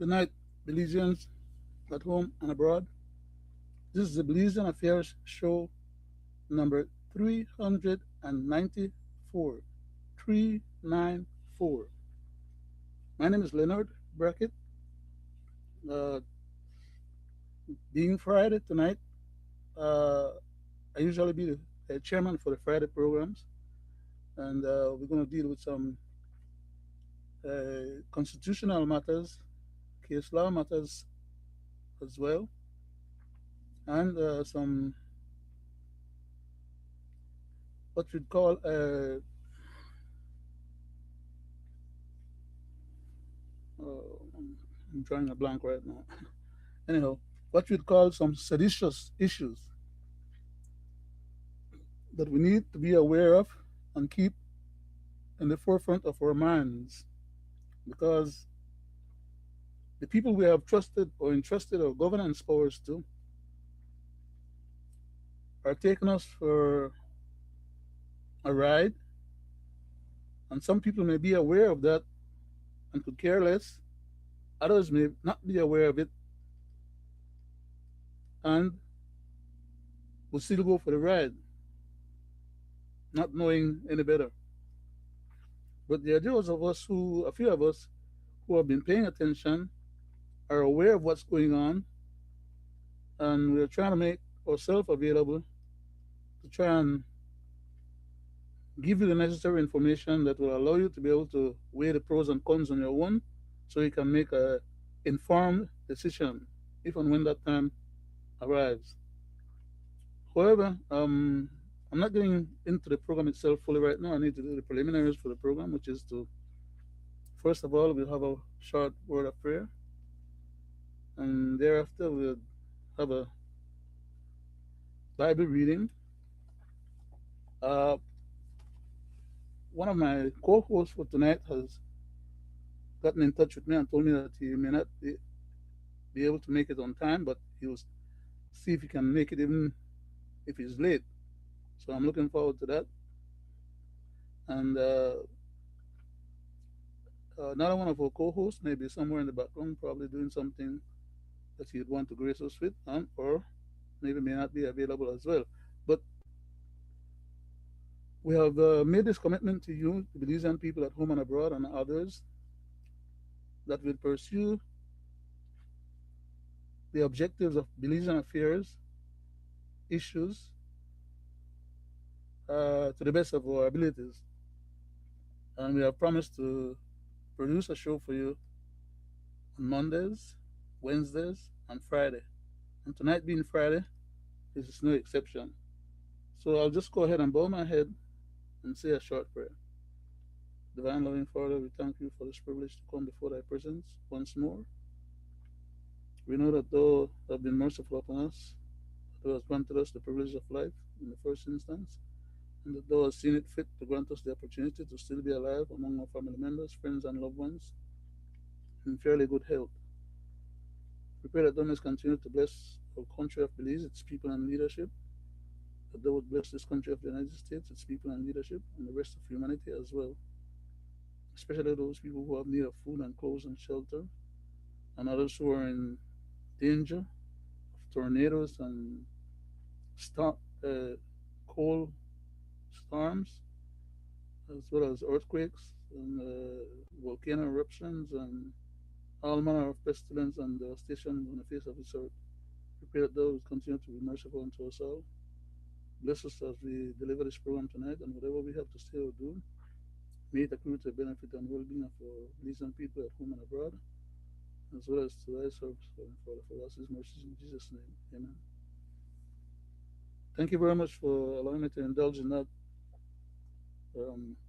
Good night, Belizeans at home and abroad. This is the Belizean Affairs Show number 394. 394. My name is Leonard Brackett. Uh, being Friday tonight, uh, I usually be the chairman for the Friday programs, and we're going to deal with some constitutional matters, case law matters as well, and some what we'd call I'm drawing a blank right now. Anyhow, what we'd call some seditious issues that we need to be aware of and keep in the forefront of our minds, because the people we have trusted or entrusted our governance powers to are taking us for a ride, and some people may be aware of that and could care less. Others may not be aware of it and will still go for the ride, not knowing any better. But there are those of us who, a few of us, who have been paying attention, are aware of what's going on, and we're trying to make ourselves available to try and give you the necessary information that will allow you to be able to weigh the pros and cons on your own so you can make a informed decision if and when that time arrives. However, I'm not getting into the program itself fully right now. I need to do the preliminaries for the program, which is to, first of all, we'll have a short word of prayer, and thereafter we'll have a Bible reading. Uh, One of my co-hosts for tonight has gotten in touch with me and told me that he may not be able to make it on time, but he'll see if he can make it even if he's late. So I'm looking forward to that. And another one of our co-hosts may be somewhere in the background, probably doing something that he'd want to grace us with, or maybe may not be available as well. But we have made this commitment to you, the Belizean people at home and abroad, and others, that will pursue the objectives of Belizean affairs, issues, to the best of our abilities. And we have promised to produce a show for you on Mondays, Wednesdays, and Friday. And tonight being Friday, this is no exception. So I'll just go ahead and bow my head and say a short prayer. Divine loving Father, we thank you for this privilege to come before thy presence once more. We know that thou hast been merciful upon us, that thou hast granted us the privilege of life in the first instance, and that thou hast seen it fit to grant us the opportunity to still be alive among our family members, friends, and loved ones in fairly good health. We pray that thou mayest continue to bless our country of Belize, its people and leadership, that thou would bless this country of the United States, its people and leadership, and the rest of humanity as well, especially those people who have need of food and clothes and shelter, and others who are in danger of tornadoes and storm, cold storms, as well as earthquakes and volcano eruptions and all manner of pestilence and devastation on the face of this earth. We pray that thou will continue to be merciful unto us all. Bless us as we deliver this program tonight, and whatever we have to say or do, may it accrue to the benefit and well-being of our Belizean people at home and abroad, as well as to thy service, Father, for us his mercies in Jesus' name. Amen. Thank you very much for allowing me to indulge in that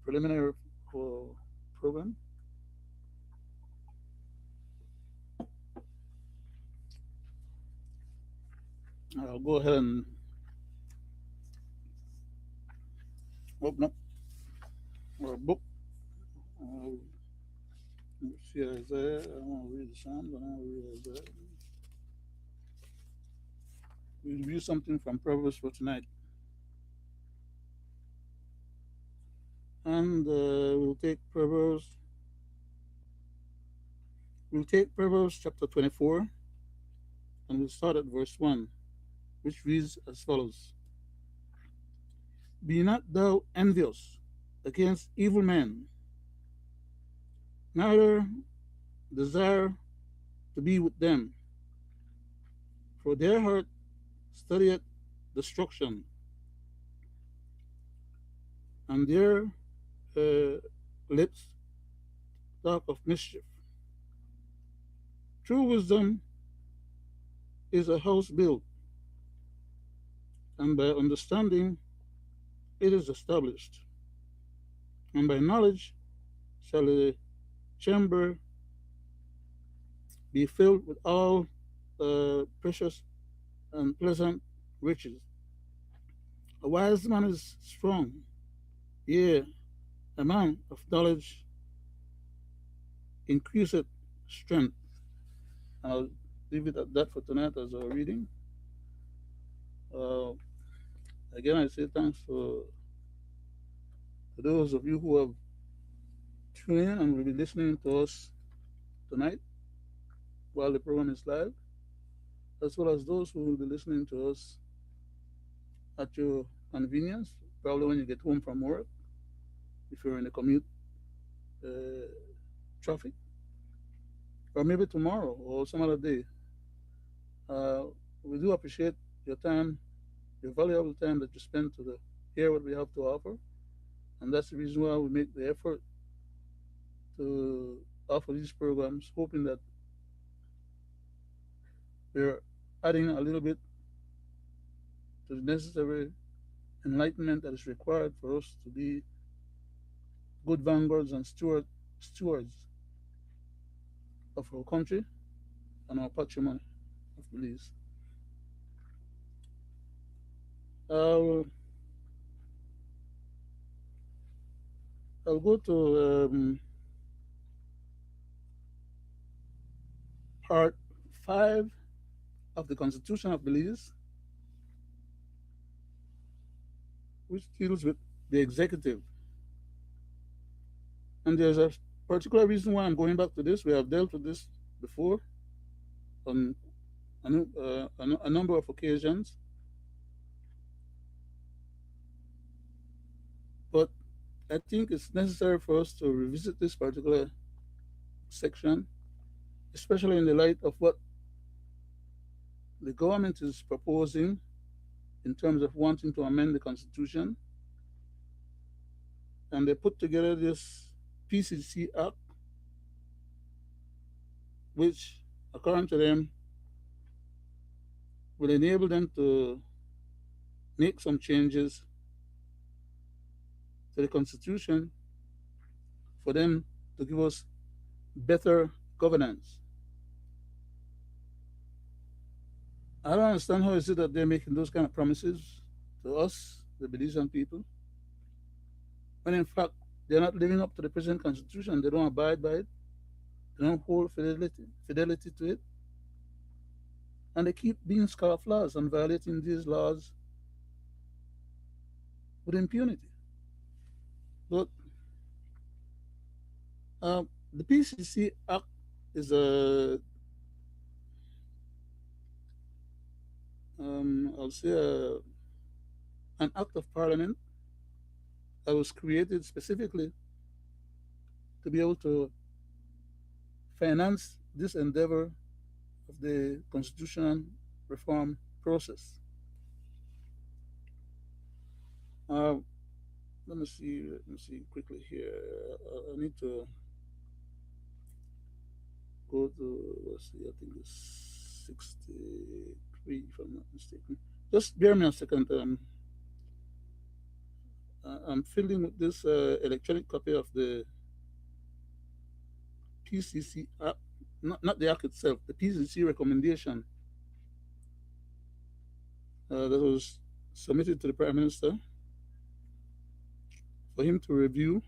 preliminary for program. I'll go ahead and open up our book. Uh, let's see Isaiah. I want to read the Psalms, but I want to read Isaiah. We'll review something from Proverbs for tonight. And we'll take Proverbs. We'll take Proverbs chapter 24 and we'll start at verse 1, which reads as follows: Be not thou envious against evil men, neither desire to be with them, for their heart studieth destruction, and their uh, lips talk of mischief. True wisdom is a house built, and by understanding it is established, and by knowledge shall a chamber be filled with all precious and pleasant riches. A wise man is strong, yea, a man of knowledge increaseth strength. And I'll leave it at that for tonight as our reading. Uh, Again, I say thanks to those of you who have tuned in and will be listening to us tonight while the program is live, as well as those who will be listening to us at your convenience, probably when you get home from work, if you're in the commute uh, traffic, or maybe tomorrow or some other day. Uh, we do appreciate your time, your valuable time that you spend to hear what we have to offer, and that's the reason why we make the effort to offer these programs, hoping that we're adding a little bit to the necessary enlightenment that is required for us to be good vanguards and stewards of our country and our patrimony of Belize. I'll, I'll go to part 5 of the Constitution of Belize, which deals with the executive. And there's a particular reason why I'm going back to this. We have dealt with this before on a number of occasions, but I think it's necessary for us to revisit this particular section, especially in the light of what the government is proposing in terms of wanting to amend the Constitution. And they put together this PCC Act, which, according to them, will enable them to make some changes to the Constitution for them to give us better governance. I don't understand how is it that they're making those kind of promises to us, the Belizean people, when in fact they're not living up to the present Constitution. They don't abide by it. They don't hold fidelity to it, and they keep being scofflaws and violating these laws with impunity. But the PCC Act is I'll say, an act of parliament that was created specifically to be able to finance this endeavor of the constitutional reform process. Uh, Let me see quickly here. I need to go to, let's see, I think it's 63, if I'm not mistaken. Just bear me a second. I'm filling with this electronic copy of the PCC app, not the act itself, the PCC recommendation that was submitted to the Prime Minister for him to review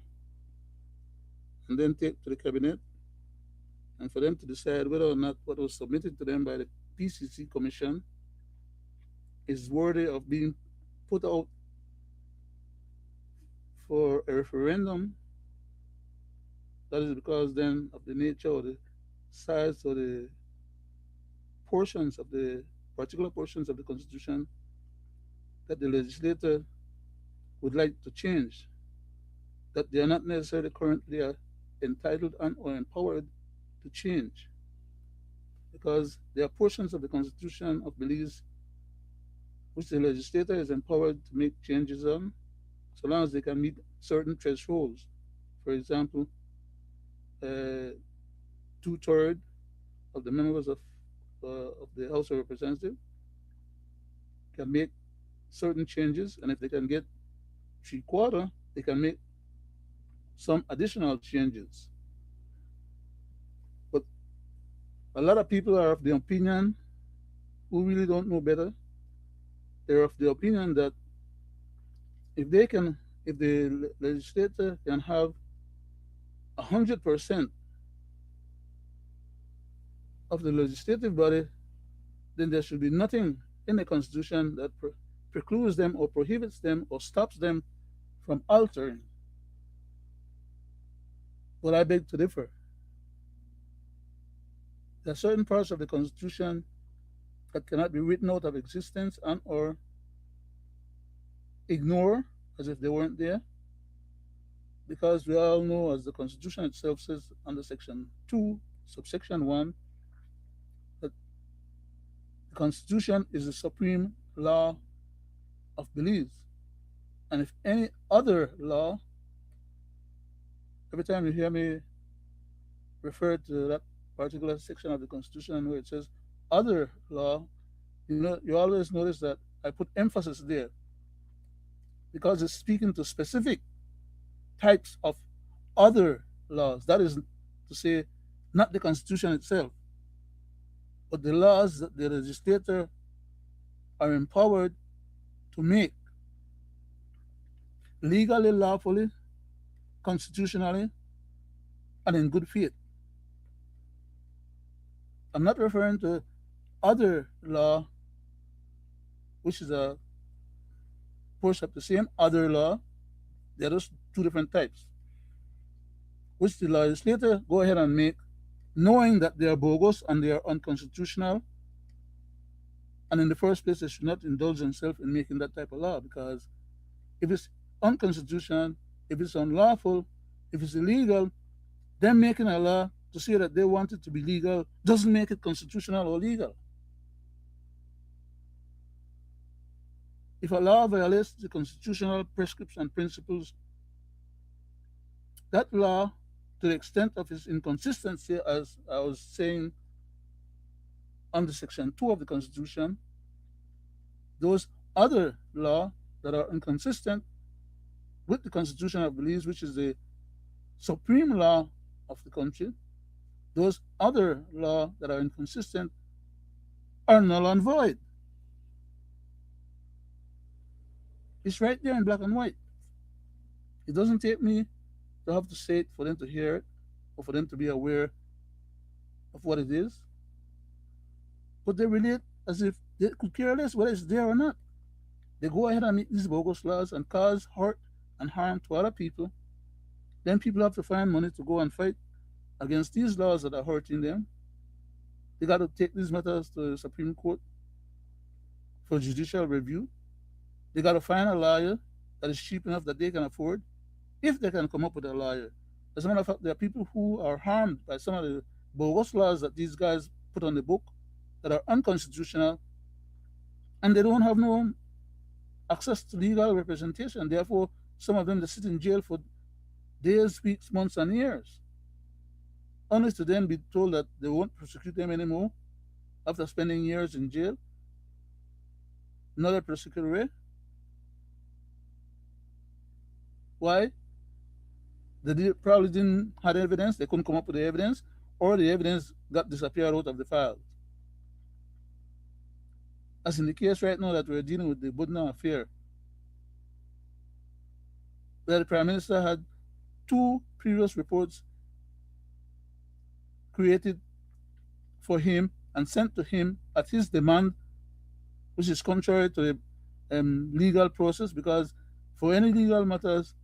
and then take to the Cabinet and for them to decide whether or not what was submitted to them by the PCC Commission is worthy of being put out for a referendum. That is because then of the nature of sides or the portions of the particular portions of the Constitution that the legislator would like to change, that they are not necessarily currently entitled and or empowered to change, because there are portions of the Constitution of Belize which the legislator is empowered to make changes on, so long as they can meet certain thresholds. For example, uh, two-thirds of the members of the House of Representatives can make certain changes, and if they can get three-quarter, they can make some additional changes. But a lot of people are of the opinion, who really don't know better, they're of the opinion that if they can, if the legislator can have 100% of the legislative body, then there should be nothing in the Constitution that precludes them or prohibits them or stops them from altering. But I beg to differ. There are certain parts of the Constitution that cannot be written out of existence and or ignore as if they weren't there, because we all know, as the Constitution itself says under Section 2, subsection 1, that the Constitution is the supreme law of Belize. And if any other law, every time you hear me refer to that particular section of the Constitution where it says other law, you always notice that I put emphasis there because it's speaking to specific types of other laws. That is to say, not the Constitution itself, but the laws that the legislator are empowered to make legally, lawfully, constitutionally, and in good faith. I'm not referring to other law, which is a portion of the same other law. There are two different types, which the legislator go ahead and make, knowing that they are bogus and they are unconstitutional. And in the first place, they should not indulge themselves in making that type of law, because if it's unconstitutional, if it's unlawful, if it's illegal, them making a law to say that they want it to be legal doesn't make it constitutional or legal. If a law violates the constitutional prescriptions and principles, that law, to the extent of its inconsistency, as I was saying under Section 2 of the Constitution, those other laws that are inconsistent with the Constitution of Belize, which is the supreme law of the country, those other laws that are inconsistent are null and void. It's right there in black and white. It doesn't take me to have to say it for them to hear it or for them to be aware of what it is. But they relate as if they could care less whether it's there or not. They go ahead and make these bogus laws and cause hurt and harm to other people. Then people have to find money to go and fight against these laws that are hurting them. They got to take these matters to the Supreme Court for judicial review. They got to find a lawyer that is cheap enough that they can afford, if they can come up with a lawyer. As a matter of fact, there are people who are harmed by some of the bogus laws that these guys put on the book that are unconstitutional, and they don't have no access to legal representation. Therefore, some of them, they sit in jail for days, weeks, months, and years, only to then be told that they won't prosecute them anymore after spending years in jail. Another prosecutor way. Why? They probably didn't have evidence, they couldn't come up with the evidence, or the evidence got disappeared out of the files. As in the case right now that we're dealing with, the Budna affair, where the Prime Minister had two previous reports created for him and sent to him at his demand, which is contrary to the legal process, because for any legal matters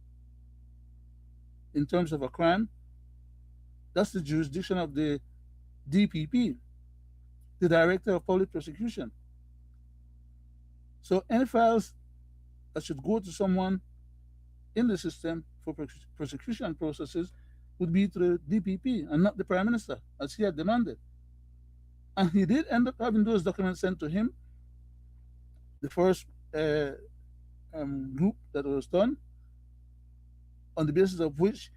in terms of a crime, that's the jurisdiction of the DPP, the Director of Public Prosecution. So any files that should go to someone in the system for prosecution processes would be to the DPP and not the Prime Minister, as he had demanded. And he did end up having those documents sent to him, the first uh, group that was done, on the basis of which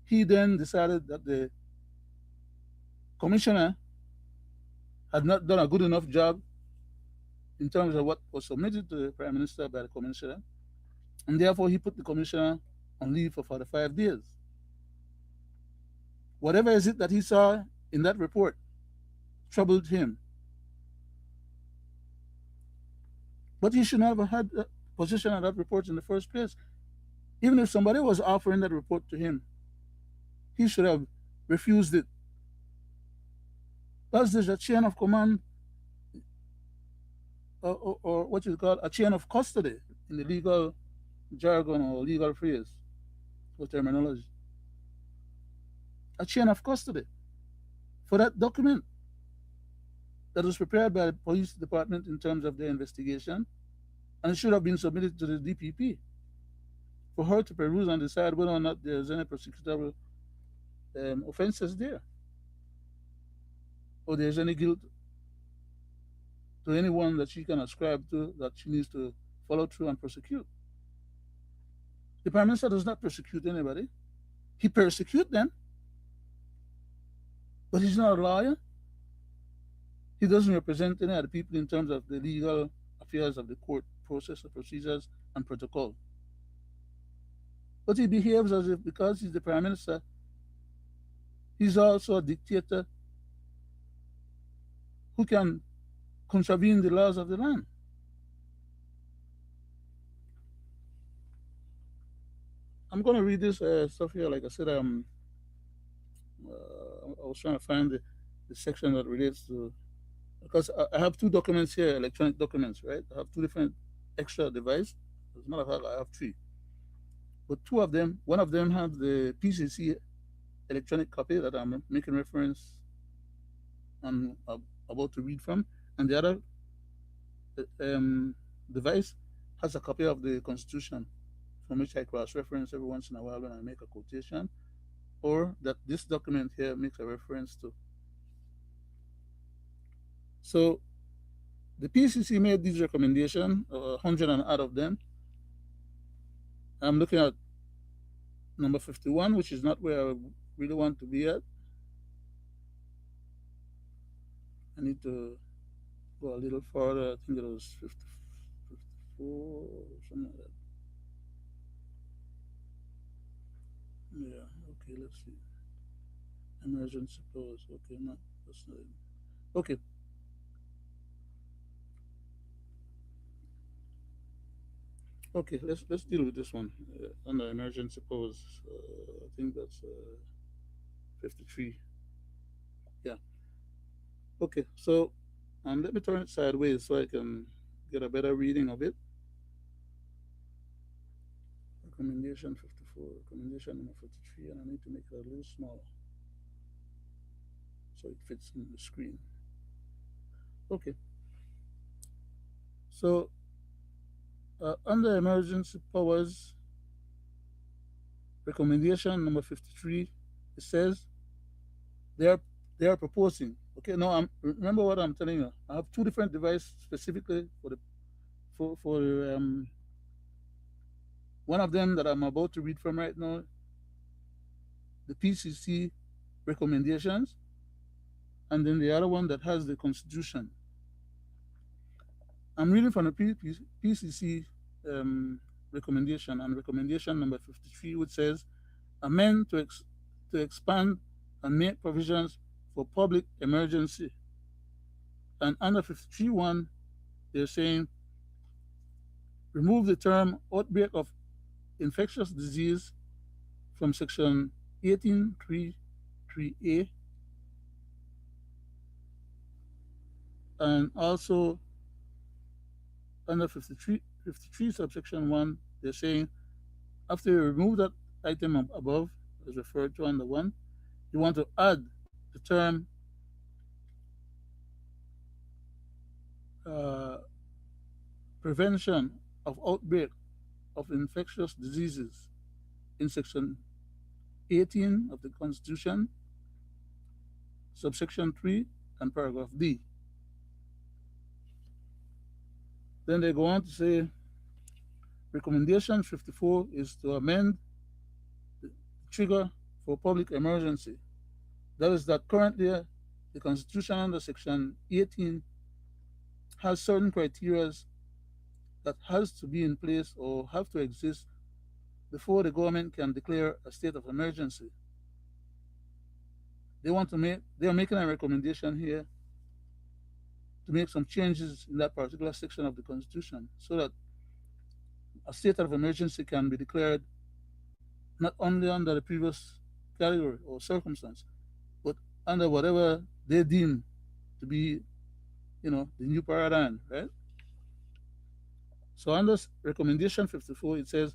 he then decided that the commissioner had not done a good enough job in terms of what was submitted to the Prime Minister by the commissioner, and therefore he put the commissioner on leave for 45 days. Whatever is it that he saw in that report troubled him, but he should not have had a position on that report in the first place. Even if somebody was offering that report to him, he should have refused it. Because there's a chain of command, or what you call a chain of custody in the legal jargon or legal phrase or terminology. A chain of custody for that document that was prepared by the police department in terms of their investigation, and it should have been submitted to the DPP for her to peruse and decide whether or not there's any prosecutable offenses there, or there's any guilt to anyone that she can ascribe to that she needs to follow through and prosecute. The Prime Minister does not persecute anybody. He persecutes them, but he's not a lawyer. He doesn't represent any other people in terms of the legal affairs of the court process, the procedures, and protocol. But he behaves as if because he's the Prime Minister, he's also a dictator who can contravene the laws of the land. I'm going to read this stuff here. Like I said, I was trying to find the section that relates to, because I have two documents here, electronic documents, right? I have two different extra devices. As a matter of fact, I have three. But two of them, one of them have the PCC electronic copy that I'm making reference and about to read from, and the other device has a copy of the Constitution from which I cross-reference every once in a while when I make a quotation, or that this document here makes a reference to. So the PCC made these recommendations, 100 and odd of them. I'm looking at number 51, which is not where I really want to be at. I need to go a little further. I think it was 54 or something like that. Yeah, okay, let's see. Emergency pause. Okay, no, that's not it. Okay. Okay, let's deal with this one under emergency pause. I think that's 53. Yeah. Okay, so let me turn it sideways so I can get a better reading of it. Recommendation 54, recommendation number 53, and I need to make it a little smaller so it fits in the screen. Okay, so under emergency powers, recommendation number 53, it says they are they are proposing. Okay, now remember what I'm telling you. I have two different devices specifically for the for one of them that I'm about to read from right now, the PCC recommendations, and then the other one that has the Constitution. I'm reading from the PCC recommendation, and recommendation number 53, which says amend to expand and make provisions for public emergency. And under 53.1, they're saying remove the term outbreak of infectious disease from section 18.3.3a, and also under 53 subsection 1, they're saying after you remove that item above, as referred to under 1, you want to add the term uh, prevention of outbreak of infectious diseases in Section 18 of the Constitution, subsection 3, and paragraph D. Then they go on to say recommendation 54 is to amend the trigger for public emergency. That is that currently the Constitution under Section 18 has certain criteria that has to be in place or have to exist before the government can declare a state of emergency. They are making a recommendation here to make some changes in that particular section of the Constitution so that a state of emergency can be declared not only under the previous category or circumstance, but under whatever they deem to be, the new paradigm, right? So under recommendation 54, it says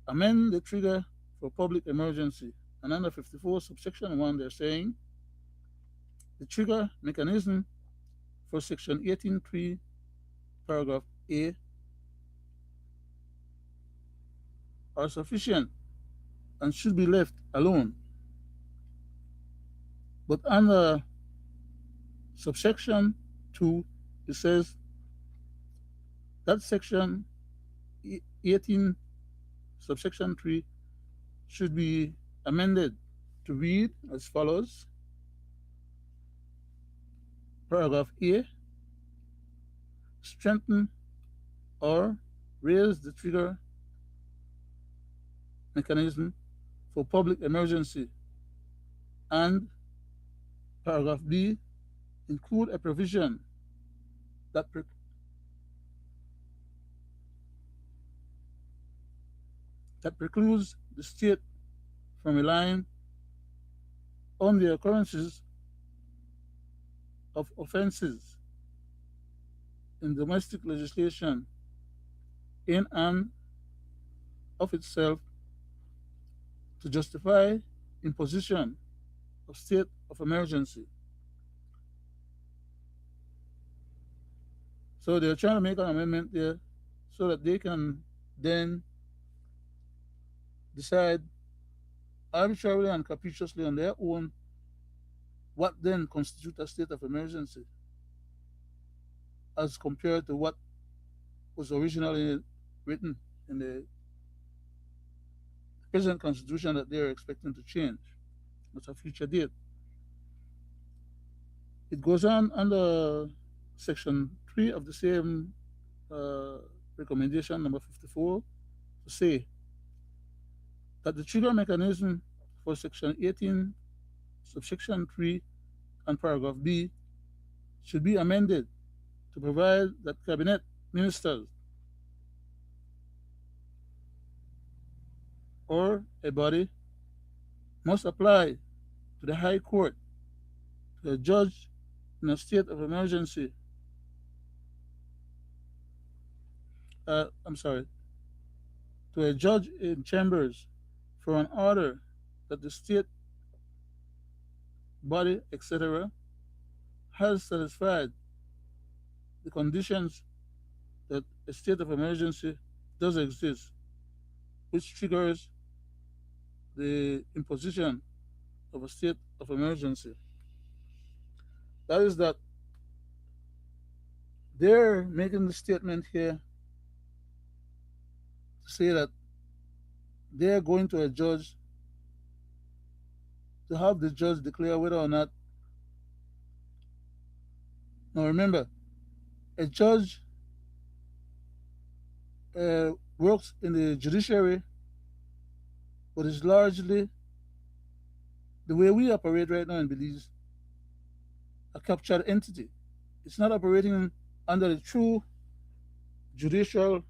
amend the trigger for public emergency. And under 54, subsection 1, they're saying the trigger mechanism for section 18.3, paragraph A are sufficient and should be left alone. But under subsection 2, it says that section 18, subsection 3, should be amended to read as follows. Paragraph A, strengthen or raise the trigger mechanism for public emergency. And paragraph B, include a provision that precludes the state from relying on the occurrences of offenses in domestic legislation in and of itself to justify imposition of state of emergency. So they're trying to make an amendment there so that they can then decide arbitrarily and capriciously on their own what then constitutes a state of emergency as compared to what was originally written in the present constitution that they're expecting to change at a future date. It goes on under section 3 of the same recommendation number 54 to say that the trigger mechanism for section 18, subsection 3, and paragraph B should be amended to provide that cabinet ministers or a body must apply to the High Court to a judge in a state of emergency. To a judge in chambers for an order that the state body, etc., has satisfied the conditions that a state of emergency does exist, which triggers the imposition of a state of emergency. That is that they're making the statement here to say that they're going to a judge to have the judge declare whether or not. Now remember, a judge works in the judiciary, but is largely, the way we operate right now in Belize, a captured entity. It's not operating under the true judicial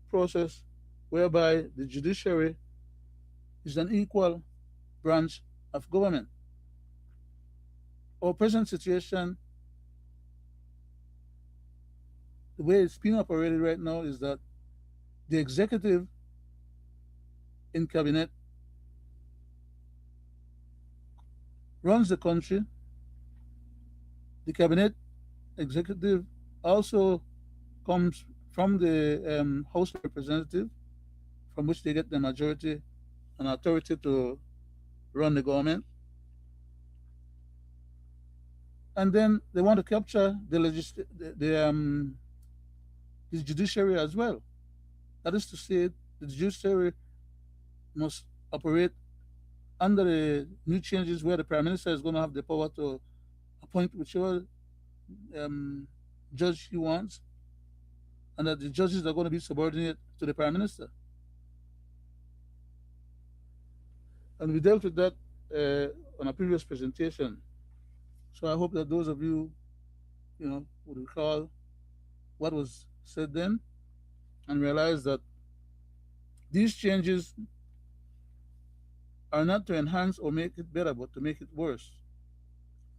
process whereby the judiciary is an equal branch of government. Our present situation, the way it's being operated right now, is that the executive in cabinet runs the country. The cabinet executive also comes from the House of Representatives, from which they get the majority and authority to run the government. And then they want to capture the judiciary as well. That is to say, the judiciary must operate under the new changes where the prime minister is going to have the power to appoint whichever um, judge he wants, and that the judges are going to be subordinate to the prime minister. And we dealt with that on a previous presentation. So I hope that those of you, would recall what was said then and realize that these changes are not to enhance or make it better, but to make it worse.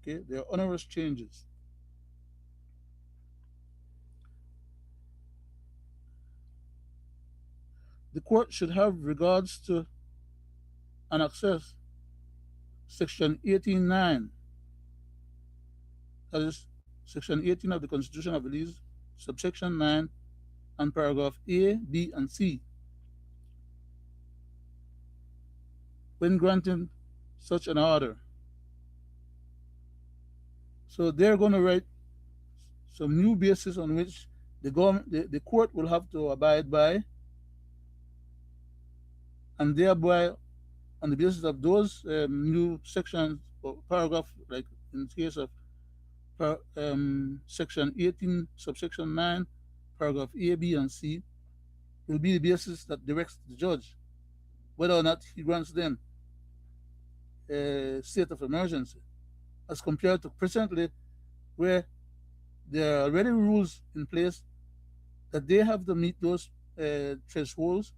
Okay, they are onerous changes. The court should have regards to and access Section 18.9, that is Section 18 of the Constitution of Belize, subsection 9, and paragraph A, B, and C when granting such an order. So they're going to write some new basis on which the court will have to abide by, and thereby, on the basis of those new sections or paragraph, like in the case of section 18, subsection 9, paragraph A, B, and C, will be the basis that directs the judge whether or not he grants them a state of emergency, as compared to presently, where there are already rules in place that they have to meet those thresholds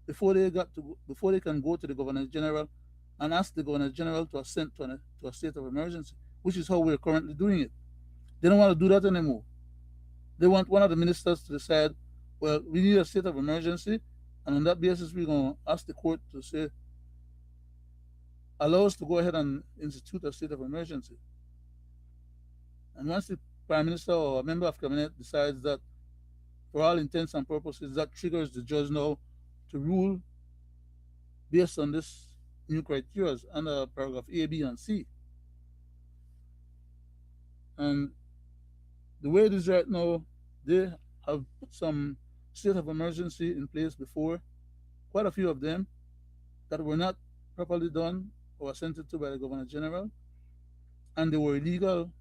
before they can go to the Governor General and ask the Governor General to assent to a state of emergency, which is how we're currently doing it. They don't want to do that anymore. They want one of the ministers to decide, well, we need a state of emergency, and on that basis, we're going to ask the court to say, allow us to go ahead and institute a state of emergency. And once the prime minister or a member of cabinet decides that, for all intents and purposes, that triggers the judge now to rule based on this new criteria under paragraph A, B, and C. And the way it is right now, they have put some state of emergency in place before, quite a few of them, that were not properly done or assented to by the Governor General, and they were illegal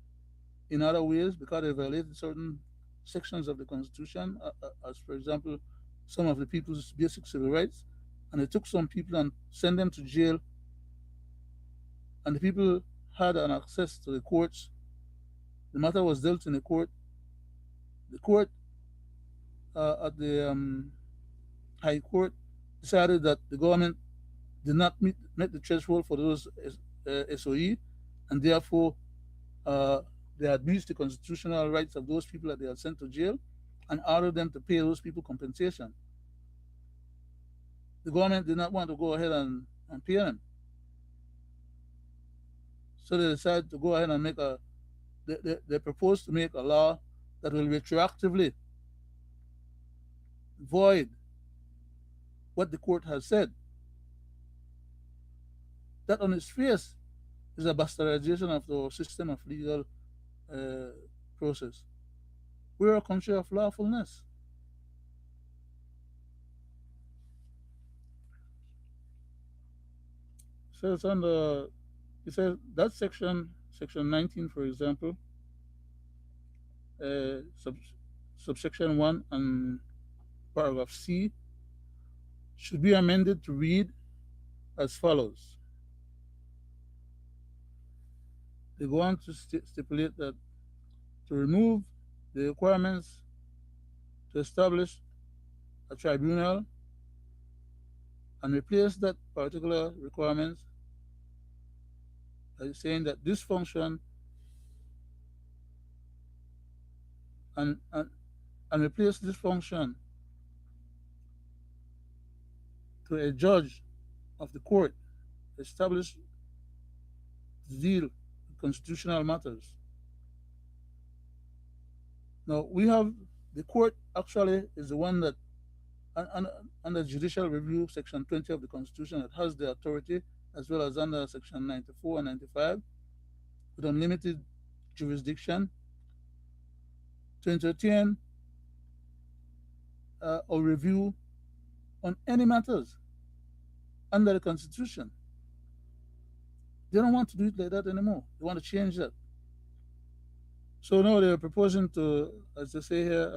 in other ways because they violated certain sections of the Constitution, as for example, some of the people's basic civil rights, and they took some people and sent them to jail, and the people had an access to the courts. The matter was dealt in the court. The court at the High Court decided that the government did not meet the threshold for those SOE, and therefore they had breached the constitutional rights of those people that they had sent to jail, and ordered them to pay those people compensation. The government did not want to go ahead and pay them, so they decided to go ahead and they proposed to make a law that will retroactively void what the court has said. That on its face is a bastardization of the system of legal process. We're a country of lawfulness. So it's under, it says that section 19, for example, subsection 1 and paragraph C should be amended to read as follows. They go on to stipulate that to remove the requirements to establish a tribunal and replace that particular requirement by saying that this function and replace this function to a judge of the court established to deal with constitutional matters. Now we have the court actually is the one that under judicial review section 20 of the constitution it has the authority as well as under section 94 and 95 with unlimited jurisdiction to entertain or review on any matters under the constitution. They don't want to do it like that anymore. They want to change that. So now they're proposing to, as they say here,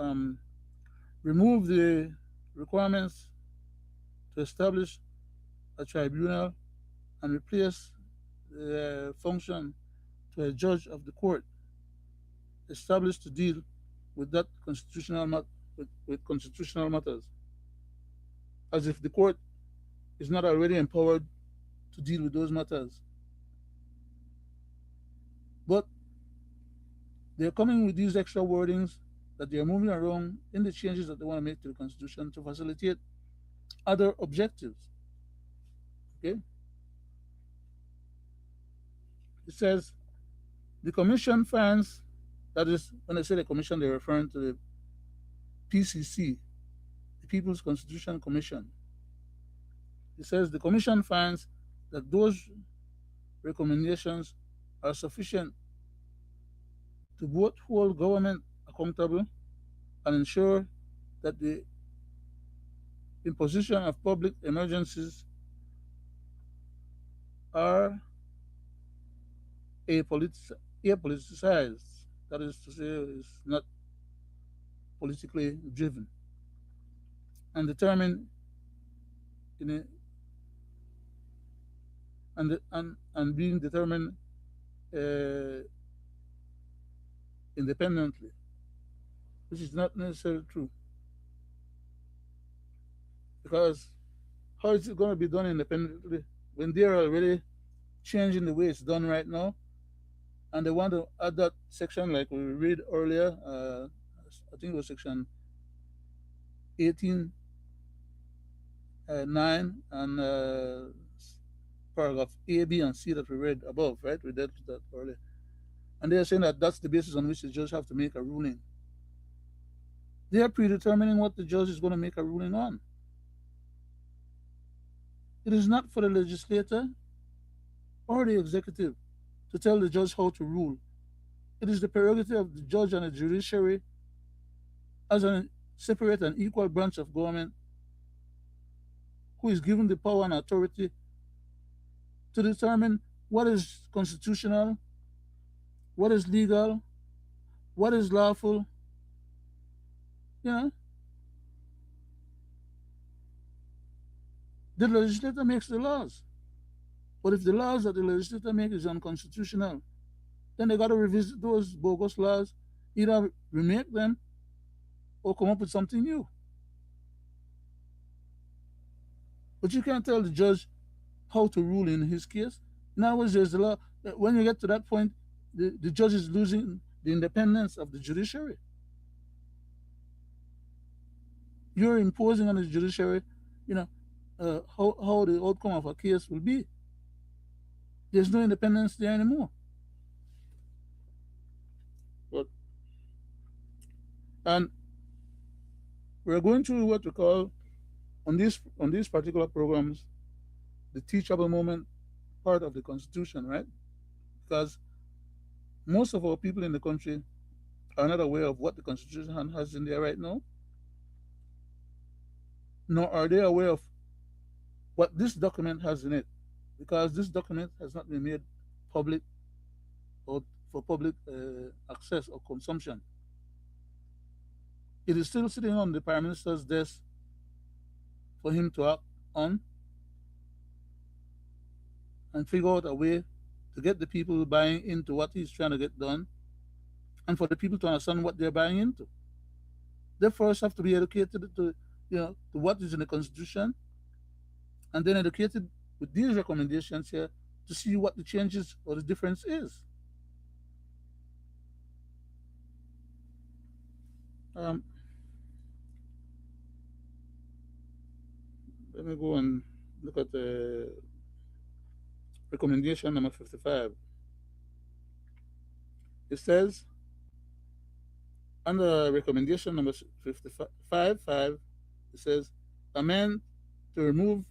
remove the requirements to establish a tribunal and replace the function to a judge of the court established to deal with that with constitutional matters, as if the court is not already empowered to deal with those matters. But they're coming with these extra wordings that they're moving around in the changes that they want to make to the constitution to facilitate other objectives. Okay, it says the commission finds, that is, when they say the commission, they're referring to the PCC, the People's Constitution Commission. It says the commission finds that those recommendations are sufficient to both hold government accountable and ensure that the imposition of public emergencies are apoliticized. That is to say, is not politically driven and determined in a, and being determined uh, independently, which is not necessarily true. Because how is it going to be done independently when they're already changing the way it's done right now, and they want to add that section like we read earlier. I think it was section 18 9 and paragraph A, B, and C that we read above, right? We did that earlier. And they're saying that that's the basis on which the judge have to make a ruling. They are predetermining what the judge is going to make a ruling on. It is not for the legislator or the executive to tell the judge how to rule. It is the prerogative of the judge and the judiciary as a separate and equal branch of government who is given the power and authority to determine what is constitutional, what is legal, what is lawful. You know, the legislator makes the laws. But if the laws that the legislator makes is unconstitutional, then they got to revisit those bogus laws, either remake them or come up with something new. But you can't tell the judge how to rule in his case. In other words, there's a law. When you get to that point, the judge is losing the independence of the judiciary. You're imposing on the judiciary, you know, how the outcome of a case will be. There's no independence there anymore. But, and we're going through what we call on these particular programs the teachable moment part of the Constitution, right? Because most of our people in the country are not aware of what the Constitution has in there right now, nor are they aware of what this document has in it, because this document has not been made public or for public access or consumption. It is still sitting on the Prime Minister's desk for him to act on and figure out a way to get the people buying into what he's trying to get done and for the people to understand what they're buying into. They first have to be educated to what is in the Constitution and then educated with these recommendations here to see what the changes or the difference is. Um, Let me go and look at the recommendation number 55. It says Under recommendation number 55, it says amend to remove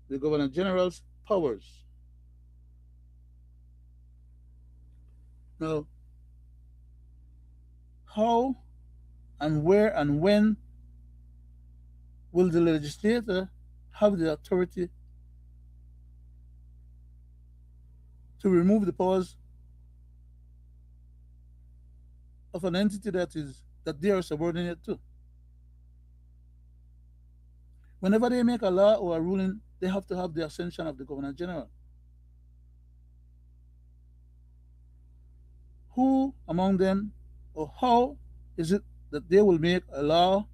the Governor General's powers. Now, how and where and when will the legislator have the authority to remove the powers of an entity that they are subordinate to? Whenever they make a law or a ruling, they have to have the ascension of the Governor General. Who among them, or how is it that they will make a law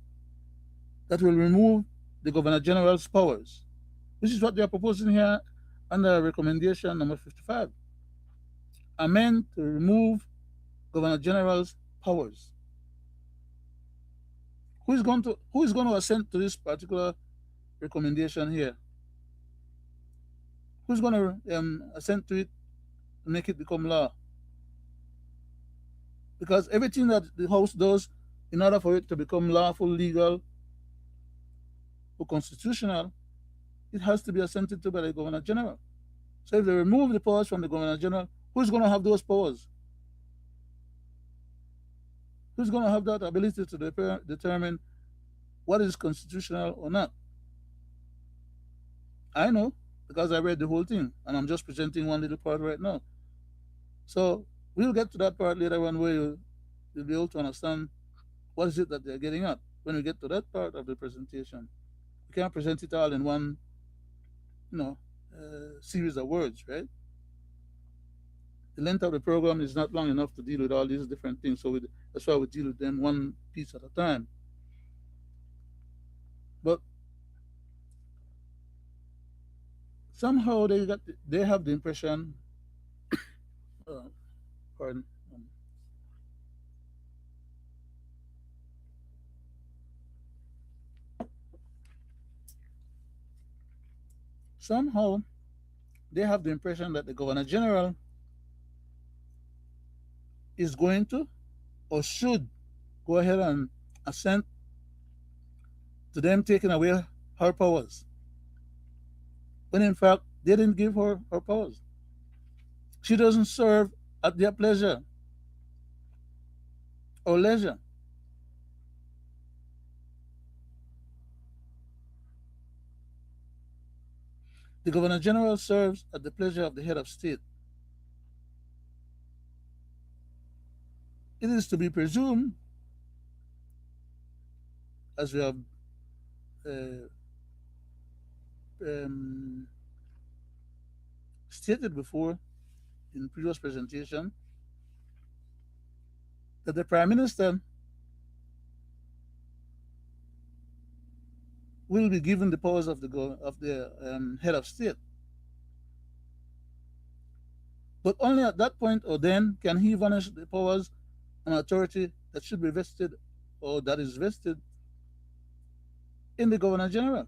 that will remove the Governor General's powers? This is what they are proposing here under recommendation number 55. Amend to remove Governor General's powers. Who is going to assent to this particular recommendation here? Who's going to assent to it and make it become law? Because everything that the House does, in order for it to become lawful, legal, or constitutional, it has to be assented to by the Governor General. So if they remove the powers from the Governor General, who's going to have those powers? Who's going to have that ability to determine what is constitutional or not? I know, because I read the whole thing, and I'm just presenting one little part right now. So we'll get to that part later on, where you'll be able to understand what is it that they're getting at when we get to that part of the presentation. We can't present it all in one, series of words, right? The length of the program is not long enough to deal with all these different things, so that's why we deal with them one piece at a time. But somehow they have the impression, uh, pardon, somehow they have the impression that the Governor General is going to or should go ahead and assent to them taking away her powers, when in fact they didn't give her her powers. She doesn't serve at their pleasure or leisure. The Governor General serves at the pleasure of the head of state. It is to be presumed, as we have uh, um, stated before in previous presentation, that the Prime Minister will be given the powers of the head of state. But only at that point or then can he vanish the powers and authority that should be vested, or that is vested, in the Governor General.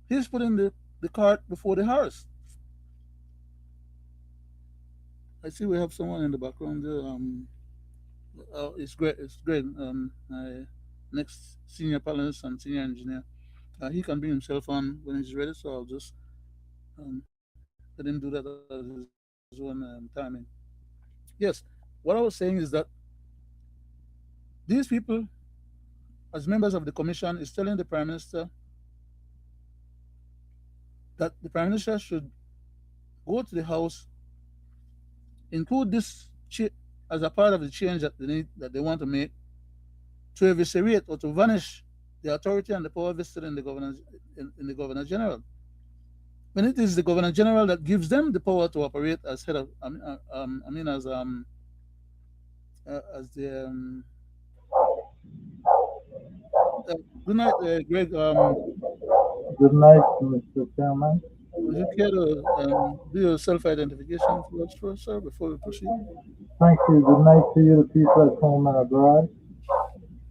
He's putting the cart before the horse. I see we have someone in the background there. It's great. It's great. My next senior panelist and senior engineer. He can bring himself on when he's ready, so I'll just let him do that at his own timing. Yes, what I was saying is that these people, as members of the commission, is telling the Prime Minister that the Prime Minister should go to the House, include this as a part of the change that they want to make, to eviscerate or to vanish the authority and the power vested in the Governor General. When it is the Governor General that gives them the power to operate as head of, as the good night, Greg. Good night, Mr. Chairman. Would you care to do your self-identification for us, sir, before we proceed? Thank you. Good night to you, the people at home and abroad.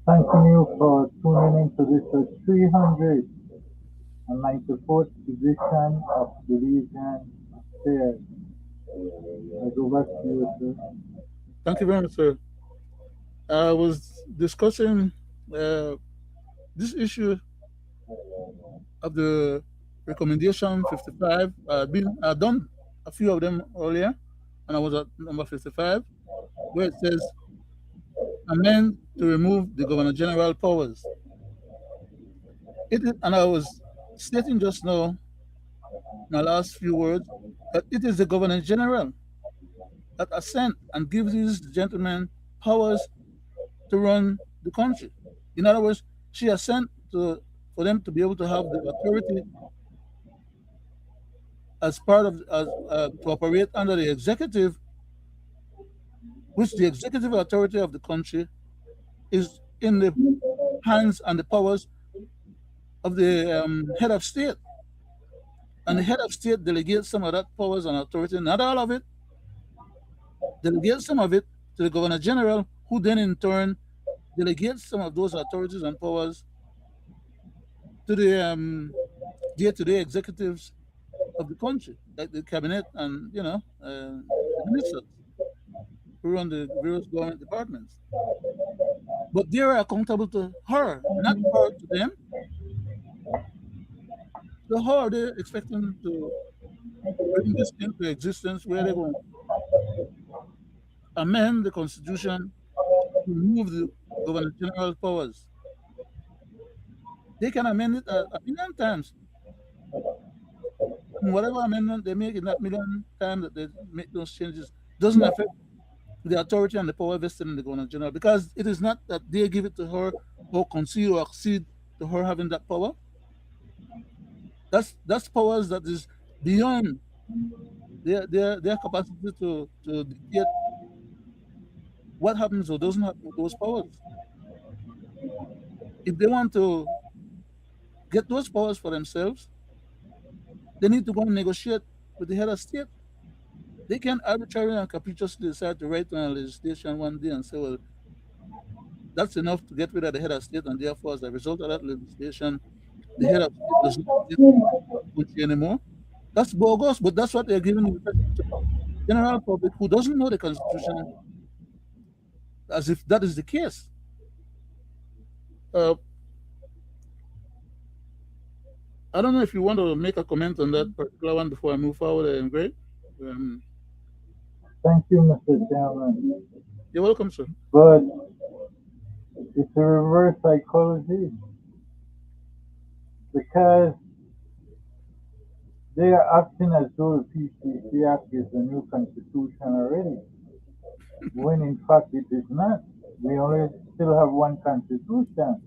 Thanking you for tuning in to this 394th edition of Belizean Affairs. I go back to you, sir. Thank you very much, sir. I was discussing uh, this issue of the recommendation 55. I've done a few of them earlier, and I was at number 55, where it says amend to remove the Governor General powers. And I was stating just now, my last few words, that it is the Governor General that assent and gives these gentlemen powers to run the country. In other words, she assent to for them to be able to have the authority as part of to operate under the executive, which the executive authority of the country is in the hands and the powers of the head of state. And the head of state delegates some of that powers and authority, not all of it, delegates some of it to the governor general, who then in turn delegates some of those authorities and powers to the day-to-day executives of the country, like the cabinet and the ministers who run the various government departments. But they are accountable to her, not her to them. To her, they're expecting to bring this into existence where they're going to amend the constitution to remove the governor general powers. They can amend it a million times. And whatever amendment they make in that million times that they make those changes doesn't affect the authority and the power vested in the governor general, because it is not that they give it to her or concede or accede to her having that power. That's powers that is beyond their capacity to dictate what happens or doesn't happen with those powers. If they want to get those powers for themselves, they need to go and negotiate with the head of state. They can arbitrarily and capriciously decide to write on a legislation one day and say, well, that's enough to get rid of the head of state, and therefore, as a result of that legislation, the head of state does not exist in the country anymore. That's bogus, but that's what they're giving the impression to the general public who doesn't know the Constitution, as if that is the case. Uh, I don't know if you want to make a comment on that particular one before I move forward, Greg. Um, Thank you, Mr. Chairman. you're welcome, sir. But it's a reverse psychology because they are acting as though the PCC Act is the new constitution already, when in fact it is not. We only still have one constitution.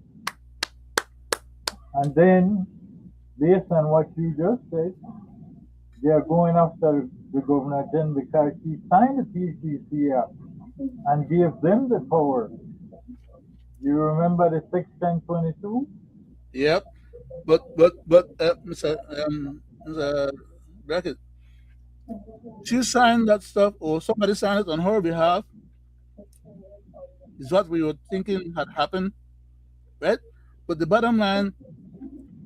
And then, based on what you just said, they are going after the governor then because he signed the PCC Act and gave them the power. You remember the Section 22? Yep. But Mr. Brackett, she signed that stuff, or somebody signed it on her behalf, is what we were thinking had happened, right? But the bottom line,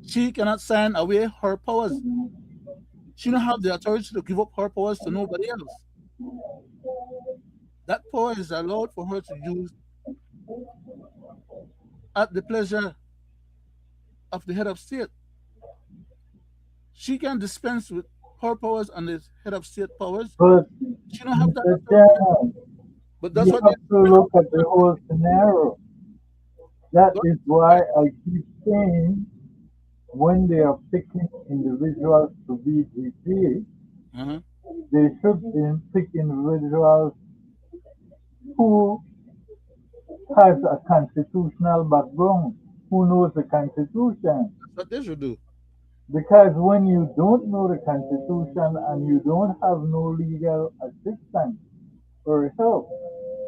she cannot sign away her powers. She don't have the authority to give up her powers to nobody else. That power is allowed for her to use at the pleasure of the head of state. She can dispense with her powers and the head of state powers. But, She don't have that Mr. authority. Chairman, But that's you what have to they're look at the whole scenario. That is why right. I keep saying when they are picking individuals to be GP, Uh-huh. they should pick individuals who has a constitutional background, who knows the Constitution. That's what they should do. Because when you don't know the Constitution and you don't have no legal assistance or help,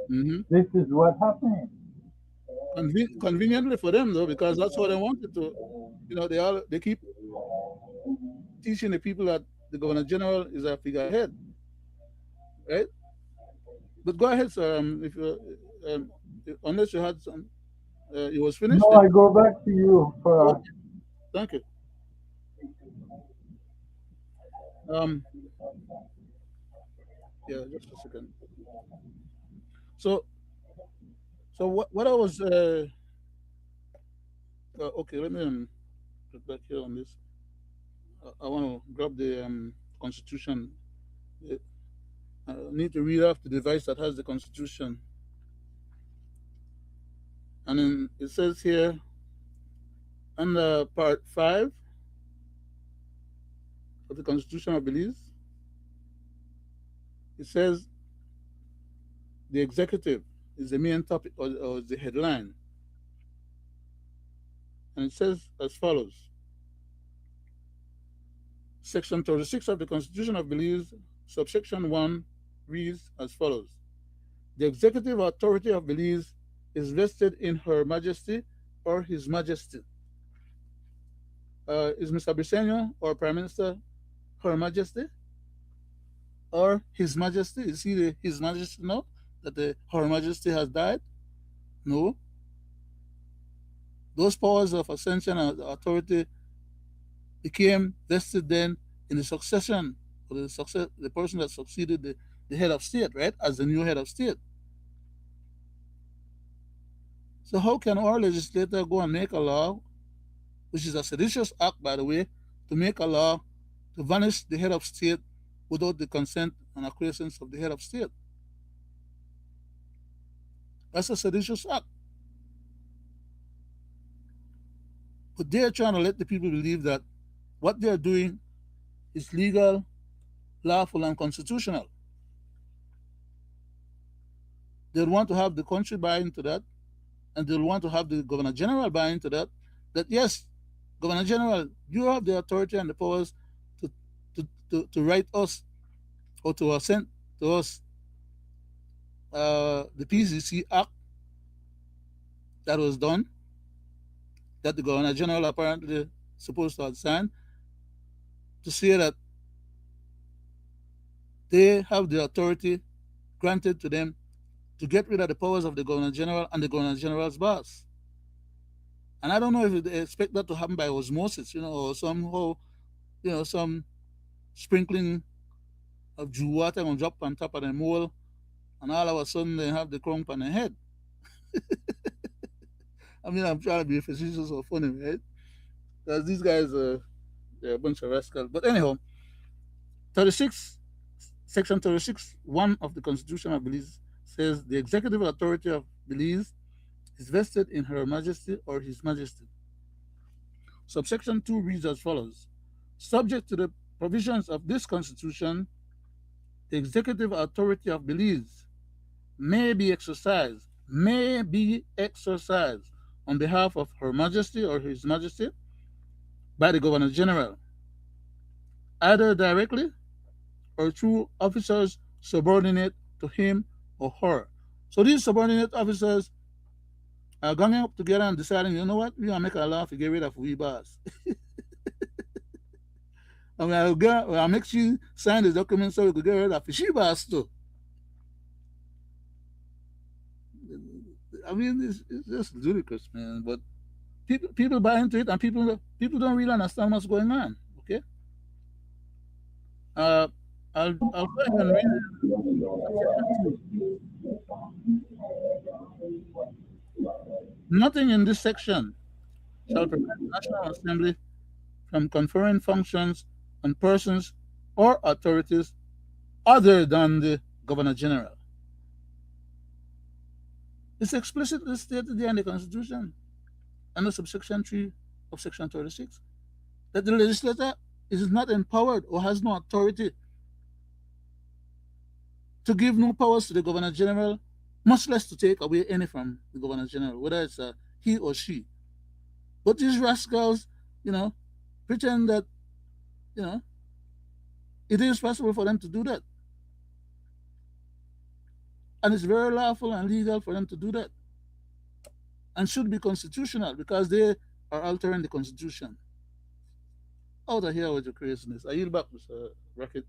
Hmm. this is what happens. Conveniently for them though, because that's what they wanted to. They keep teaching the people that the governor general is a figurehead, right? But go ahead, sir. If you unless you had some, it was finished. No, Then I go back to you for okay, thank you. Um, yeah, just a second. So so what I was okay, let me get back here on this. I want to grab the constitution. Uh, I need to read off the device that has the constitution, and then it says here under part 5 of the Constitution of Belize, it says the executive is the main topic or the headline, and it says as follows: Section 36 of the Constitution of Belize, subsection 1, reads as follows: The executive authority of Belize is vested in Her Majesty or His Majesty. Is Mr. Briceño or Prime Minister Her Majesty or His Majesty? Is he His Majesty now that Her Majesty has died? No. Those powers of ascension and authority became vested then in the succession or the person that succeeded the head of state, right, as the new head of state. So how can our legislator go and make a law, which is a seditious act, by the way, to make a law to vanish the head of state without the consent and acquiescence of the head of state? That's a seditious act. But they're trying to let the people believe that what they're doing is legal, lawful, and constitutional. They'll want to have the country buy into that, and they'll want to have the Governor General buy into that. That yes, Governor General, you have the authority and the powers to to write us or to assent to us the PCC Act that was done, that the Governor General apparently supposed to have signed, to say that they have the authority granted to them to get rid of the powers of the Governor General and the Governor General's boss. And I don't know if they expect that to happen by osmosis, or somehow, some sprinkling of Jew water and drop on top of the mole, and all of a sudden they have the crown on their head. I mean, I'm trying to be facetious or funny, right? Because these guys they're a bunch of rascals. But anyhow, 36, Section 36, 1 of the Constitution of Belize says the executive authority of Belize is vested in Her Majesty or His Majesty. Subsection 2 reads as follows: Subject to the provisions of this Constitution, the executive authority of Belize may be exercised on behalf of Her Majesty or His Majesty by the Governor General, either directly or through officers subordinate to him or her. So these subordinate officers are ganging up together and deciding, you know what, we are making a law to get rid of we boss. I mean, I'll make you sign this document so we could get rid of she boss too. I mean, it's just ludicrous, man. But people buy into it, and people don't really understand what's going on. Okay, uh, I'll go ahead and read section 2. Nothing in this section shall prevent the National Assembly from conferring functions on persons or authorities other than the Governor General. It's explicitly stated there in the Constitution, under subsection 3 of Section 36, that the legislator is not empowered or has no authority to give no powers to the Governor General, much less to take away any from the Governor General, whether it's he or she. But these rascals, pretend that, you know, it is possible for them to do that. And it's very lawful and legal for them to do that. And should be constitutional because they are altering the Constitution. Out of here with your craziness. I yield back, Mr. Brackett.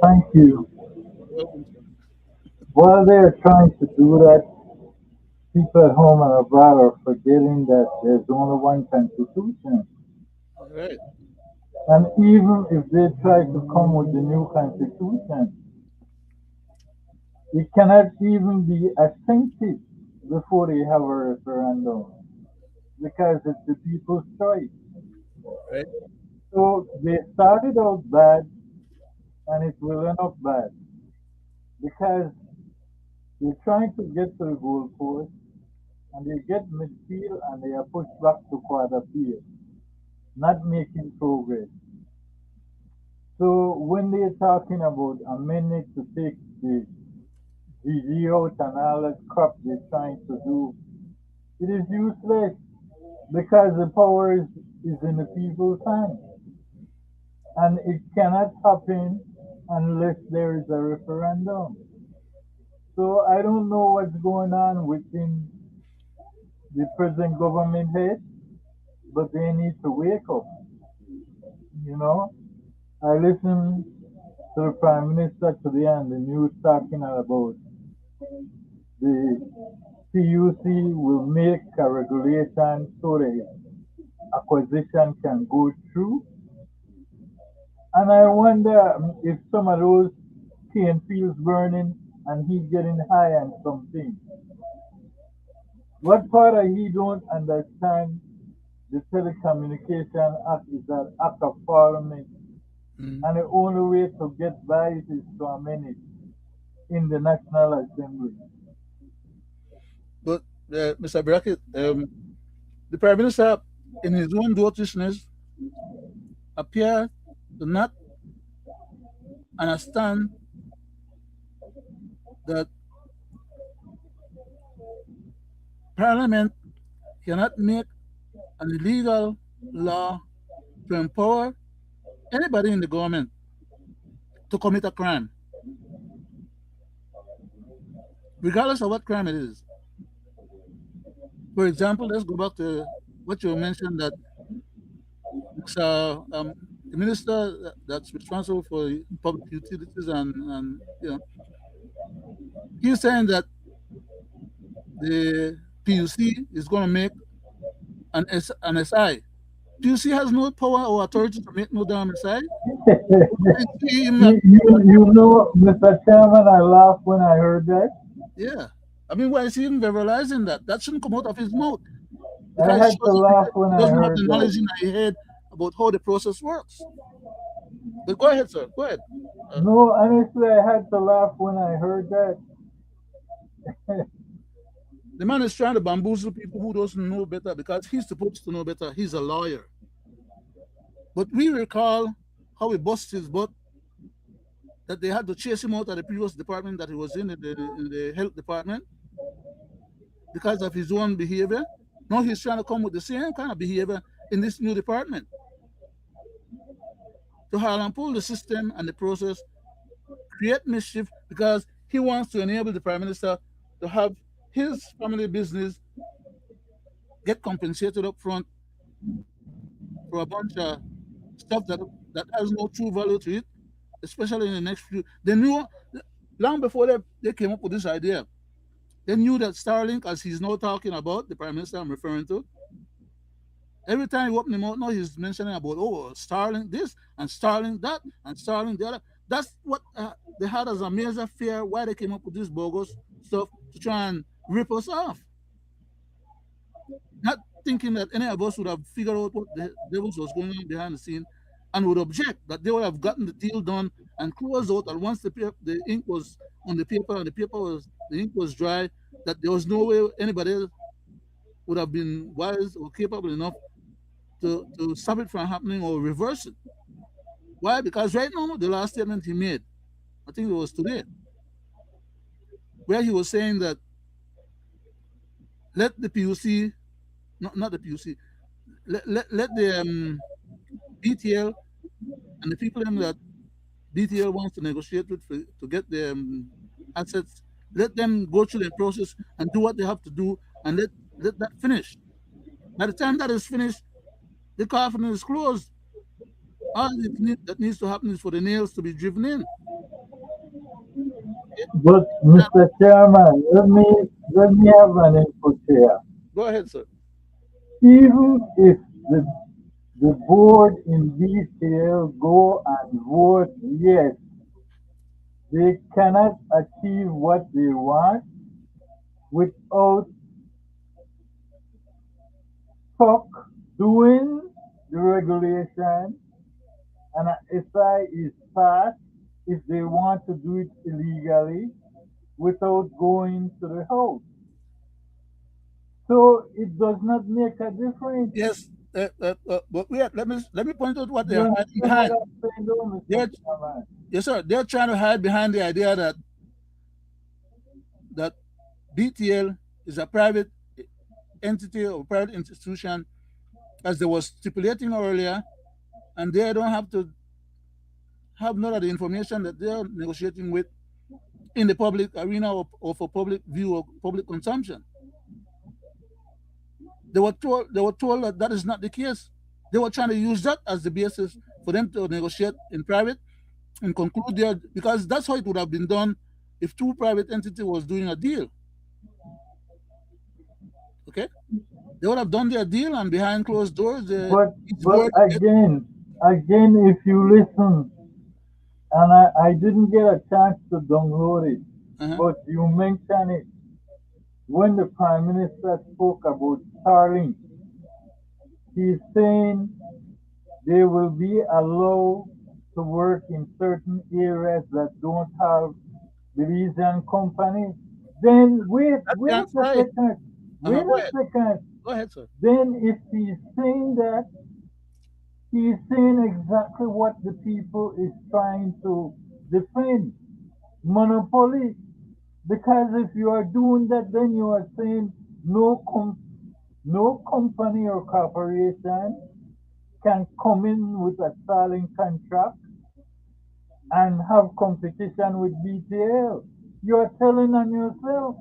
Thank you. Welcome, sir. While they're trying to do that, people at home and abroad are forgetting that there's only one constitution. All right. And even if they try to come with the new constitution, It cannot even be assented before they have a referendum because it's the people's choice. right? So they started out bad and it will end up bad because they're trying to get to the goalpost and they get midfield and they are pushed back to quarter field, not making progress. So when they're talking about amendment to take the GG out and all that crap they're trying to do, it is useless because the power is in the people's hands and it cannot happen unless there is a referendum. So I don't know what's going on within the present government head, but they need to wake up. You know, I listened to the Prime Minister today and the news talking about the PUC will make a regulation so the acquisition can go through. And I wonder if some of those cane fields burning and he getting high and something. What part of he don't understand the Telecommunication Act is an act of parliament Mm. and the only way to get by it is to amend it in the National Assembly. But Mr. Brackett, the Prime Minister, in his own dotishness, appear to not understand that Parliament cannot make an illegal law to empower anybody in the government to commit a crime, regardless of what crime it is. For example, let's go back to what you mentioned that the minister that's responsible for public utilities and he's saying that the PUC is going to make an SI. PUC has no power or authority to make no damn SI. I see him You know, Mr. Chairman, I laughed when I heard that. yeah. I mean, why is he even verbalizing that? That shouldn't come out of his mouth I because it had to shows laugh when he I doesn't have heard the that. knowledge in his head about how the process works. But go ahead, sir. Go ahead. Uh, No, honestly, I had to laugh when I heard that. the man is trying to bamboozle people who doesn't know better because he's supposed to know better. He's a lawyer. But we recall how he busted his butt that they had to chase him out of the previous department that he was in the health department because of his own behavior. Now he's trying to come with the same kind of behavior in this new department to and pull the system and the process, create mischief because he wants to enable the prime minister to have his family business get compensated up front for a bunch of stuff that has no true value to it, especially in the next few. They knew long before they came up with this idea. They knew that Starlink, as he's now talking about, the prime minister I'm referring to, every time you open him out, now he's mentioning about Starlink this and Starlink that and Starlink the other. That's what they had as a major fear why they came up with this bogus stuff to try and rip us off. Not thinking that any of us would have figured out what the devils was going on behind the scene and would object that they would have gotten the deal done and closed out. And once the ink was on the paper and the ink was dry, that there was no way anybody else would have been wise or capable enough to stop it from happening or reverse it. Why? Because right now, the last statement he made, I think it was today, where he was saying that let the PUC, not the PUC, let the BTL and the people that BTL wants to negotiate with to get the assets, let them go through the process and do what they have to do and let that finish. By the time that is finished, the coffin is closed. All that needs to happen is for the nails to be driven in. Okay? But Now, Mr. Chairman, let me have an input here. go ahead, sir. Even if the board in detail go and vote yes, they cannot achieve what they want without fuck doing the regulation, and a SI is passed if they want to do it illegally without going to the house. So it does not make a difference. Yes, but wait, let me point out what You they're hiding understand what behind. I'm saying, though, Mr. They're, Chairman? yes, sir. They're trying to hide behind the idea that BTL is a private entity or private institution, as they was stipulating earlier, and they don't have to have none of the information that they're negotiating with in the public arena, or for public view or public consumption. They were told that that is not the case. They were trying to use that as the basis for them to negotiate in private and conclude their, because that's how it would have been done if two private entities was doing a deal. Okay, they would have done their deal, and behind closed doors, each But word. again, if you listen, and I didn't get a chance to download it, Uh-huh. but you mentioned it when the Prime Minister spoke about Starlink. He's saying they will be allowed to work in certain areas that don't have Belizean company. Then That's the wait a answer. second, Uh-huh. wait Go a ahead. second. Go ahead, sir. Then if he's saying that, he's saying exactly what the people is trying to defend. Monopoly. Because if you are doing that, then you are saying no company or corporation can come in with a selling contract and have competition with BTL. You are telling on yourself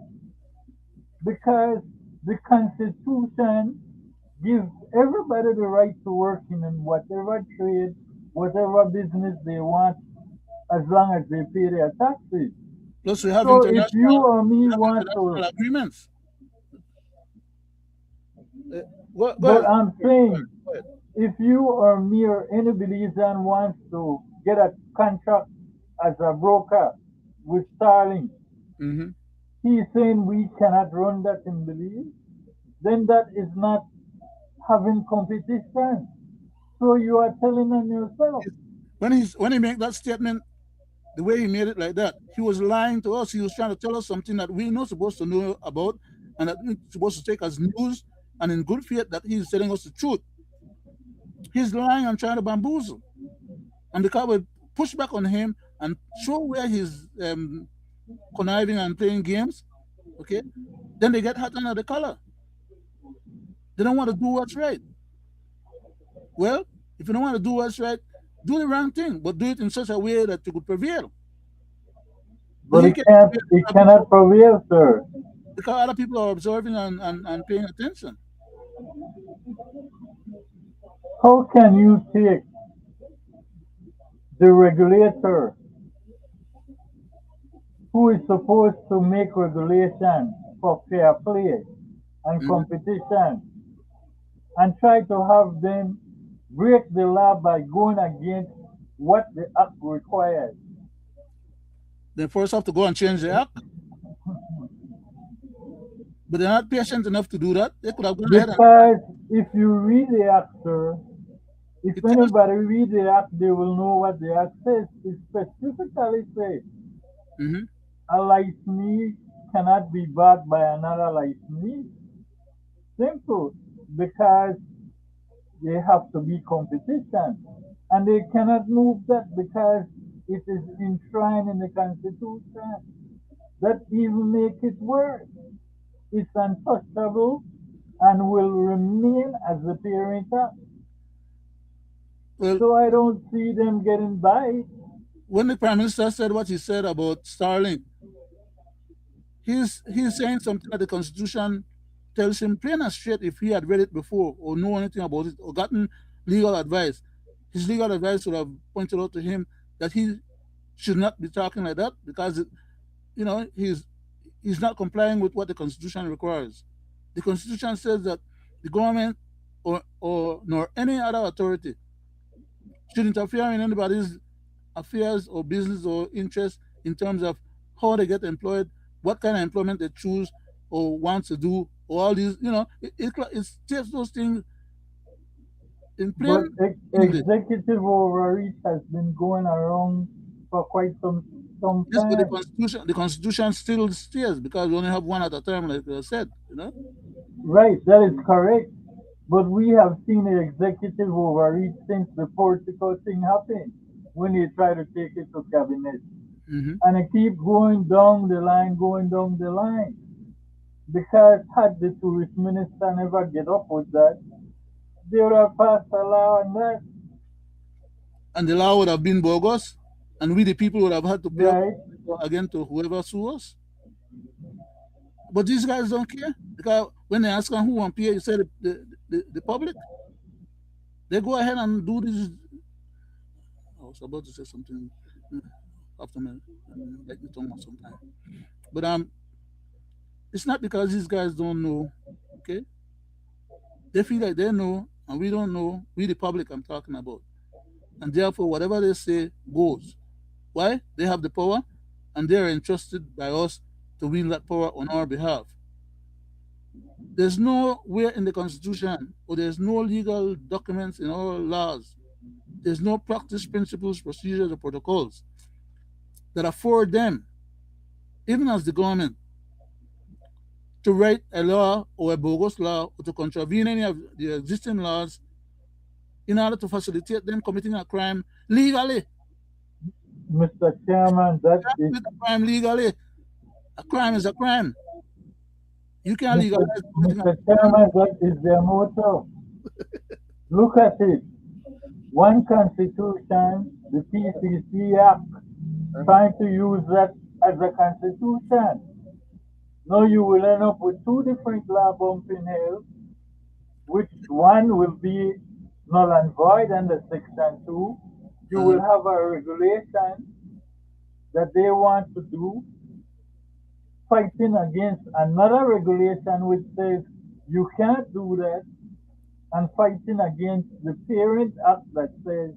because the Constitution gives everybody the right to work in whatever trade, whatever business they want, as long as they pay their taxes. Plus, we have So if you international, or we me have want to, international agreements. Uh, go but ahead. I'm Go saying, ahead. if you or me or any Belizean wants to get a contract as a broker with Starlink, Mm-hmm. he's saying we cannot run that in Belize, then that is not having competition. So you are telling on yourself. When he made that statement, the way he made it like that, he was lying to us. He was trying to tell us something that we're not supposed to know about, and that we're supposed to take as news, and in good faith that he's telling us the truth. He's lying and trying to bamboozle, and the car will push back on him and show where he's conniving and playing games. Okay, then they get hot under the collar. They don't want to do what's right. Well, if you don't want to do what's right, do the wrong thing, but do it in such a way that you could prevail. But But he can prevail it cannot prevail, sir. because other people are observing and paying attention. How can you take the regulator who is supposed to make regulation for fair play and Mhm. competition and try to have them break the law by going against what the act requires? They first have to go and change the act, but they're not patient enough to do that. They could have gone ahead and Because if you read the act, sir, if it tells. anybody read the act, they will know what the act says. It specifically says Hmm. a licensee cannot be bought by another licensee. Simple. Because they have to be competition. And they cannot move that because it is enshrined in the Constitution. That even make it worse. It's untouchable and will remain as the parent act. Well, So I don't see them getting by. when the prime minister said what he said about Starlink, he's saying something that the Constitution tells him plain and straight. If he had read it before or know anything about it or gotten legal advice, his legal advice would have pointed out to him that he should not be talking like that because he's not complying with what the Constitution requires. The Constitution says that the government or nor any other authority should interfere in anybody's affairs or business or interest in terms of how they get employed, what kind of employment they choose or want to do, or all these, it states those things in But plain English. executive overreach has been going around for quite some Yes, but time. the Constitution still stays because we only have one at a time, like I said. Right, that is correct. But we have seen the executive overreach since the Portico thing happened when they try to take it to cabinet. Hmm. And it keep going down the line, going down the line. Because had the tourist minister never get up with that, they would have passed a law on that. And the law would have been bogus, and we, the people, would have had to pay up Right? again to whoever sue us. But these guys don't care because when they ask them who won't pay, you say the public. They go ahead and do this. I was about to say something after me, like me tongue sometime. But it's not because these guys don't know. Okay, they feel like they know, and we don't know. We, the public, I'm talking about, and therefore whatever they say goes. Why? They have the power, and they are entrusted by us to wield that power on our behalf. There's nowhere in the Constitution, or there's no legal documents in our laws. There's no practice, principles, procedures, or protocols that afford them, even as the government, to write a law or a bogus law or to contravene any of the existing laws in order to facilitate them committing a crime legally. Mr. Chairman, that You is can't commit a crime legally. A crime is a crime. You can't Mr. legalize committing a Mr. crime. Chairman, that is their motto. Look at it. One constitution, the PCC Act, trying to use that as a constitution. Now you will end up with two different law bumping heads, which one will be null and void under Section 2. You Uh, will have a regulation that they want to do, fighting against another regulation which says you can't do that, and fighting against the Parent Act that says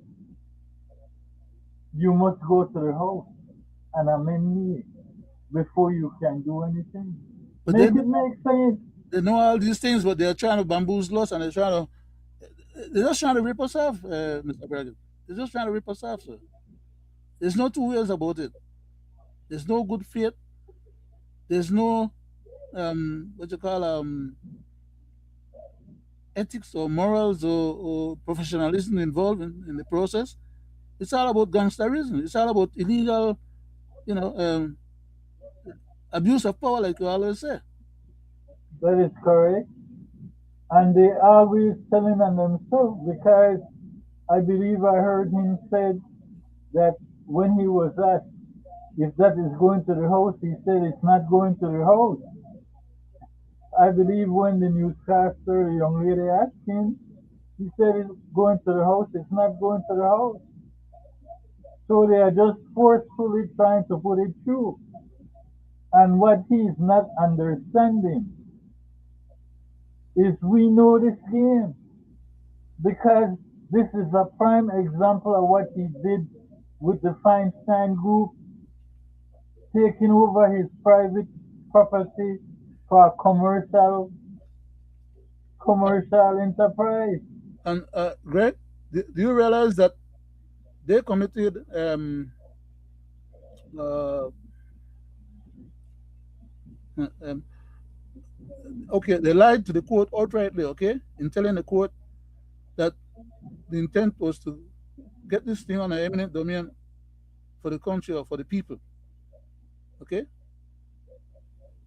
you must go to the House and amend it before you can do anything. but Make it make sense. they know all these things, but they're trying to bamboozle us and they're just trying to rip us off, Mr. Brackett. They're just trying to rip us off, sir. There's no two ways about it. There's no good faith. There's no what you call ethics or morals or professionalism involved in the process. It's all about gangsterism. It's all about illegal, you know, abuse of power, like you always say. That is correct. And they always telling on themselves because I believe I heard him said that when he was asked if that is going to the House, he said it's not going to the House. I believe when the newscaster, the young lady asked him, he said it's going to the House, it's not going to the House. So they are just forcefully trying to put it through. And what he is not understanding is we know this game because this is a prime example of what he did with the Feinstein Group, taking over his private property for a commercial enterprise. And Greg, do you realize that they committed uh, um, okay, they lied to the court outrightly, okay, in telling the court that the intent was to get this thing on an eminent domain for the country or for the people, okay?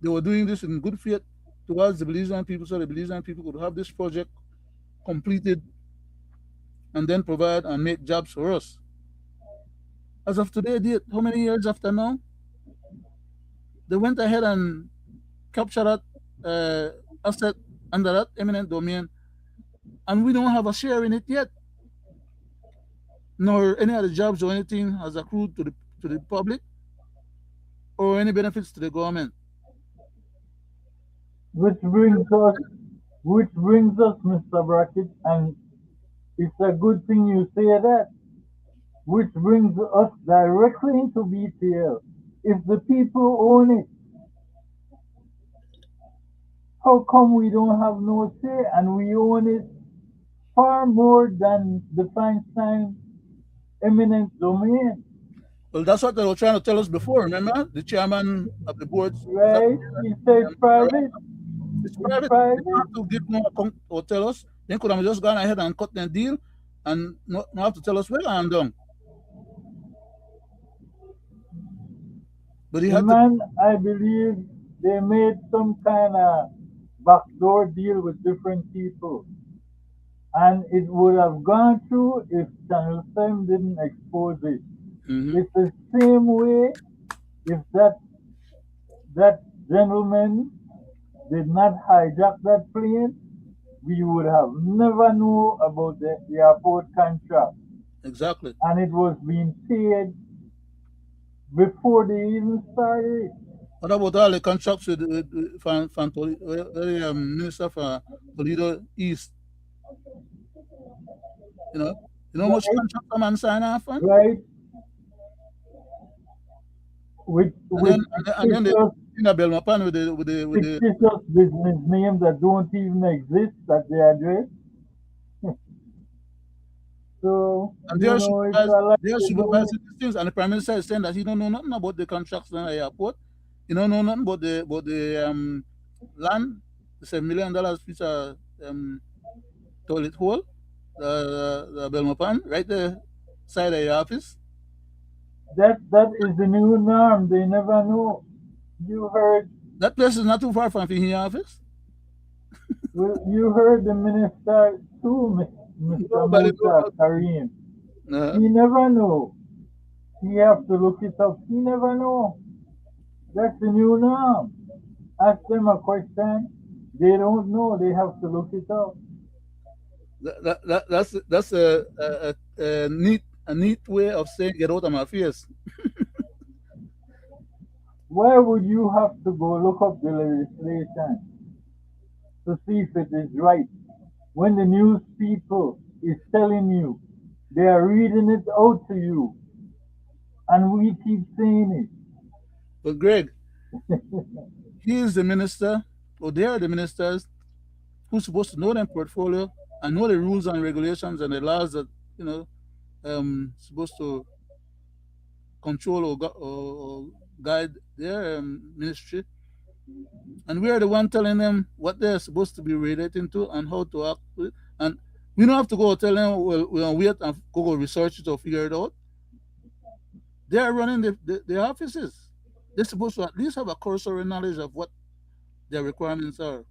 They were doing this in good faith towards the Belizean people so the Belizean people could have this project completed and then provide and make jobs for us. As of today, how many years after now? They went ahead and captured that asset under that eminent domain, and we don't have a share in it yet, nor any other jobs or anything has accrued to the public or any benefits to the government. Which brings us which brings us, Mr. Brackett, and it's a good thing you say that, which brings us directly into BTL. if the people own it, how come we don't have no say and we own it far more than the Feinstein eminent domain, Well, that's what they were trying to tell us before. Remember, the chairman of the board sat right? He there, said private, it's it's private. They don't private. have to give no account or tell us. They could have just gone ahead and cut the deal and not have to tell us where I'm done. But he The had to. man, I believe, they made some kind of backdoor deal with different people, and it would have gone through if Channel 7 didn't expose it. Hmm. It's the same way if that gentleman did not hijack that plane, we would have never known about the airport contract, Exactly. and it was being paid before they even started. What about all the contracts with Minister for Toledo East? You know, you know how much Right, contract a man sign off on, right, with and with then they fictitious in a Belma pan with the fictitious business names that don't even exist at the address. So and they are it's a lot to do. supervising these things, and the prime minister is saying that he don't know nothing about the contracts in the airport. He don't know nothing about the land, the $7 million piece of toilet hole, the Belma pan, right there side of your office. That is the new norm. They never know. You heard That place is not too far from your office. well, you heard the minister too, Mr. Nobody know Musa about it. Karim. Uh, He never know. He have to look it up. He never know. That's the new norm. Ask them a question. They don't know. They have to look it up. that's a neat way of saying get out of my face. Why would you have to go look up the legislation to see if it is right when the news people is telling you they are reading it out to you and we keep saying But Greg, it? he is the minister, or they are the ministers who's supposed to know their portfolio and know the rules and regulations and the laws that you know supposed to control or guide their ministry. And we are the one telling them what they're supposed to be relating to and how to act with. And we don't have to go tell them we'll wait and go research it or figure it out. They are running the offices. They're supposed to at least have a cursory knowledge of what their requirements are.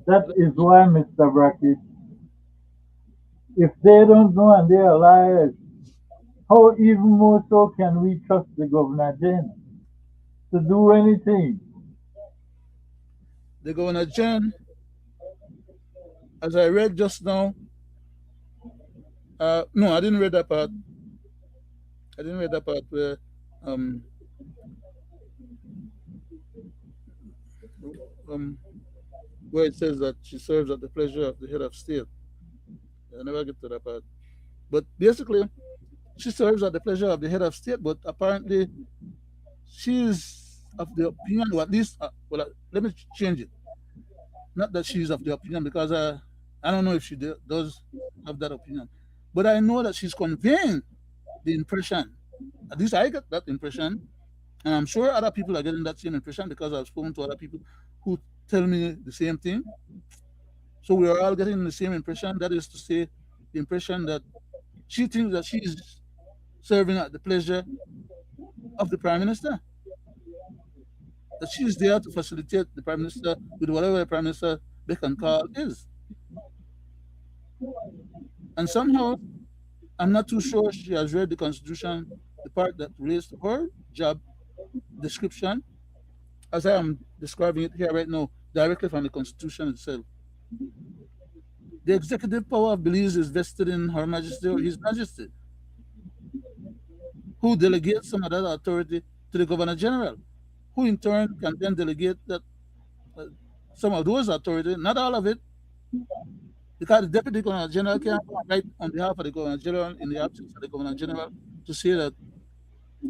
That is why, Mr. Brackett, if they don't know and they are liars, how even more so can we trust the governor then to do anything? The Governor Jen, as I read just now, no, I didn't read that part. I didn't read that part um, um, where it says that she serves at the pleasure of the head of state. I never get to that part. But basically, she serves at the pleasure of the head of state, but apparently she's of the opinion, or at least, let me change it. Not that she's of the opinion, because I don't know if she does have that opinion. But I know that she's conveying the impression, at least I get that impression, and I'm sure other people are getting that same impression because I've spoken to other people who tell me the same thing. So we are all getting the same impression. That is to say, the impression that she thinks that she's serving at the pleasure of the prime minister, that she's there to facilitate the prime minister with whatever the prime minister beck and call is. And somehow, I'm not too sure she has read the Constitution, the part that relates to her job description, as I am describing it here right now, directly from the Constitution itself. The executive power of Belize is vested in Her Majesty or His Majesty, who delegates some of that authority to the Governor General, who in turn can then delegate that uh, some of those authority, not all of it, because the deputy governor general can't go and write on behalf of the governor general in the absence of the governor general to say that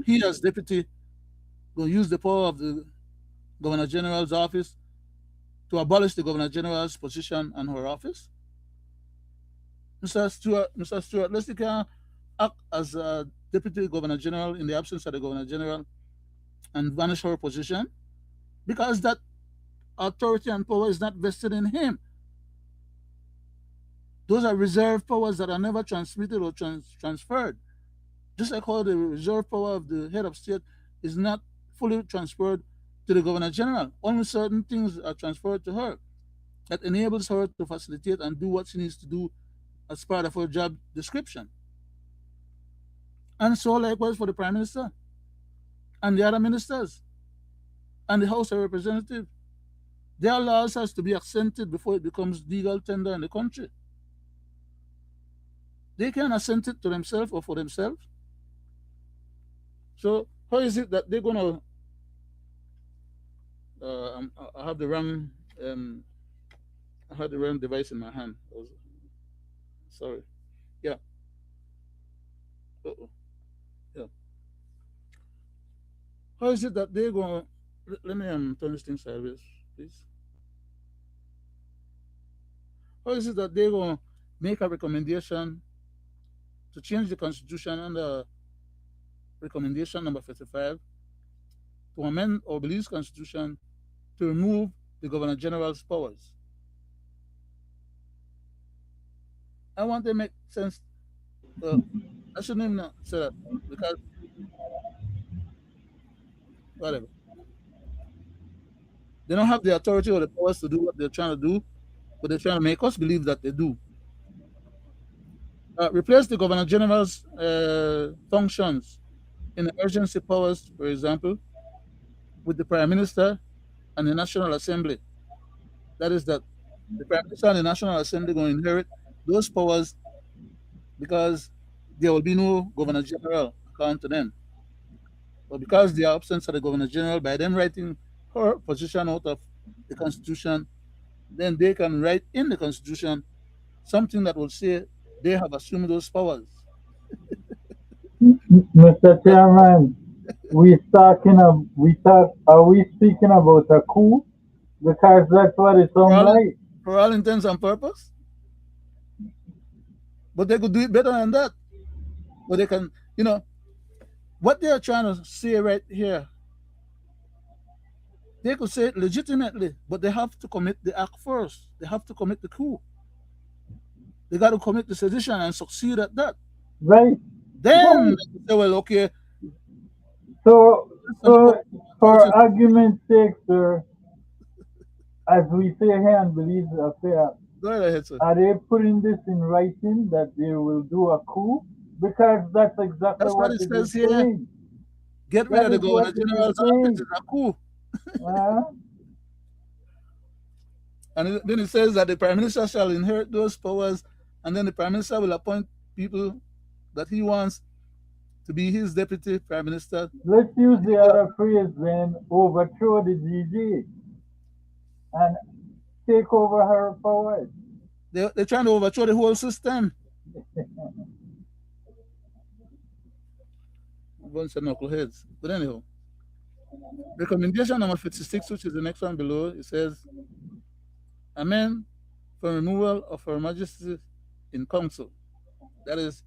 he, as deputy, will use the power of the governor general's office to abolish the governor general's position and her office. Mr. Stewart Leslie can act as a deputy governor general in the absence of the governor general and vanish her position because that authority and power is not vested in him. Those are reserved powers that are never transmitted or transferred. Just like how the reserve power of the head of state is not fully transferred to the governor general. Only certain things are transferred to her that enables her to facilitate and do what she needs to do as part of her job description. And so likewise for the prime minister and the other ministers and the House of Representatives. Their laws has to be accented before it becomes legal tender in the country. They can assent it to themselves or for themselves. So how is it that they're gonna? I have the wrong. I had the wrong device in my hand. Sorry. Yeah. Uh-oh. Yeah. How is it that they're gonna? Let me turn this thing sideways, please. How is it that they're gonna make a recommendation to change the constitution under recommendation number 55 to amend or Belize constitution to remove the governor general's powers? I want to make sense. I shouldn't even say that because whatever. They don't have the authority or the powers to do what they're trying to do, but they're trying to make us believe that they do. Replace the governor general's functions in emergency powers, for example, with the prime minister and the National Assembly. That is that the prime minister and the National Assembly going to inherit those powers because there will be no governor general according to them. But because the absence of the governor general, by them writing her position out of the constitution, then they can write in the constitution something that will say they have assumed those powers. Mr. But Chairman, are we speaking about a coup? Because that's what it for sounds all like. for all intents and purpose, but they could do it better than that. But they can, what they are trying to say right here. They could say it legitimately, but they have to commit the act first. They have to commit the coup. They got to commit the sedition and succeed at that. Right, Then right. they could say, well, okay, So, based on the power so and authority for of argument's sake, sir, as we say here and believe affair, go right ahead, sir. are they putting this in writing that they will do a coup? Because that's exactly That's what what it it is says here. saying. Get rid That of the is what governor it is general's office is saying. a coup. Uh, And then it says that the prime minister shall inherit those powers, and then the prime minister will appoint people that he wants to be his deputy prime minister. let's use the other phrase then, overthrow the GG and take over her powers. They're trying to overthrow the whole system. A bunch of knuckleheads. But anyhow, recommendation number 56, which is the next one below, it says, amend for removal of Her Majesty in Council. That is,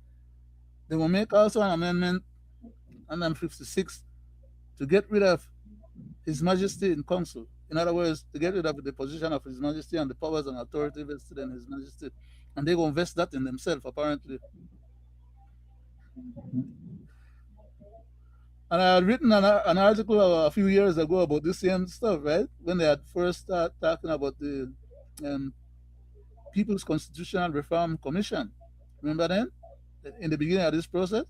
they will make also an amendment under 56 to get rid of His Majesty in Council. In other words, to get rid of the position of His Majesty and the powers and authority vested in His Majesty. And they're going to vest that in themselves, apparently. And I had written an article a few years ago about this same stuff, right? When they had first started talking about the um, People's Constitutional Reform Commission. Remember then? In the beginning of this process?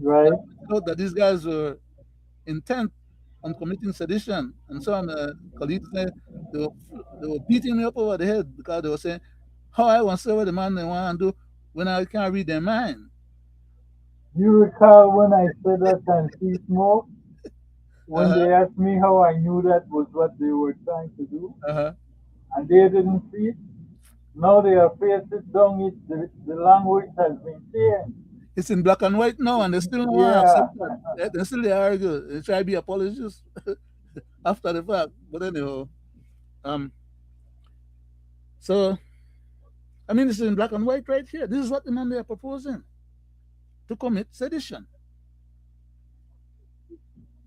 And Right? I pointed out that these guys were intent on committing sedition. And some colleagues said they were beating me up over the head because they were saying, how I want to say what the man they want to do when I can't read their mind. You recall when I said that and see smoke? When Uh-huh, they asked me how I knew that was what they were trying to do, uh-huh. and they didn't see it? Now they are faced it down. The language has been changed. It's in black and white now, and they still don't want to Yeah. accept that. They still they argue. They try to be apologists after the fact. But anyhow, um, so I mean, it's in black and white right here. This is what the man they are proposing to commit sedition.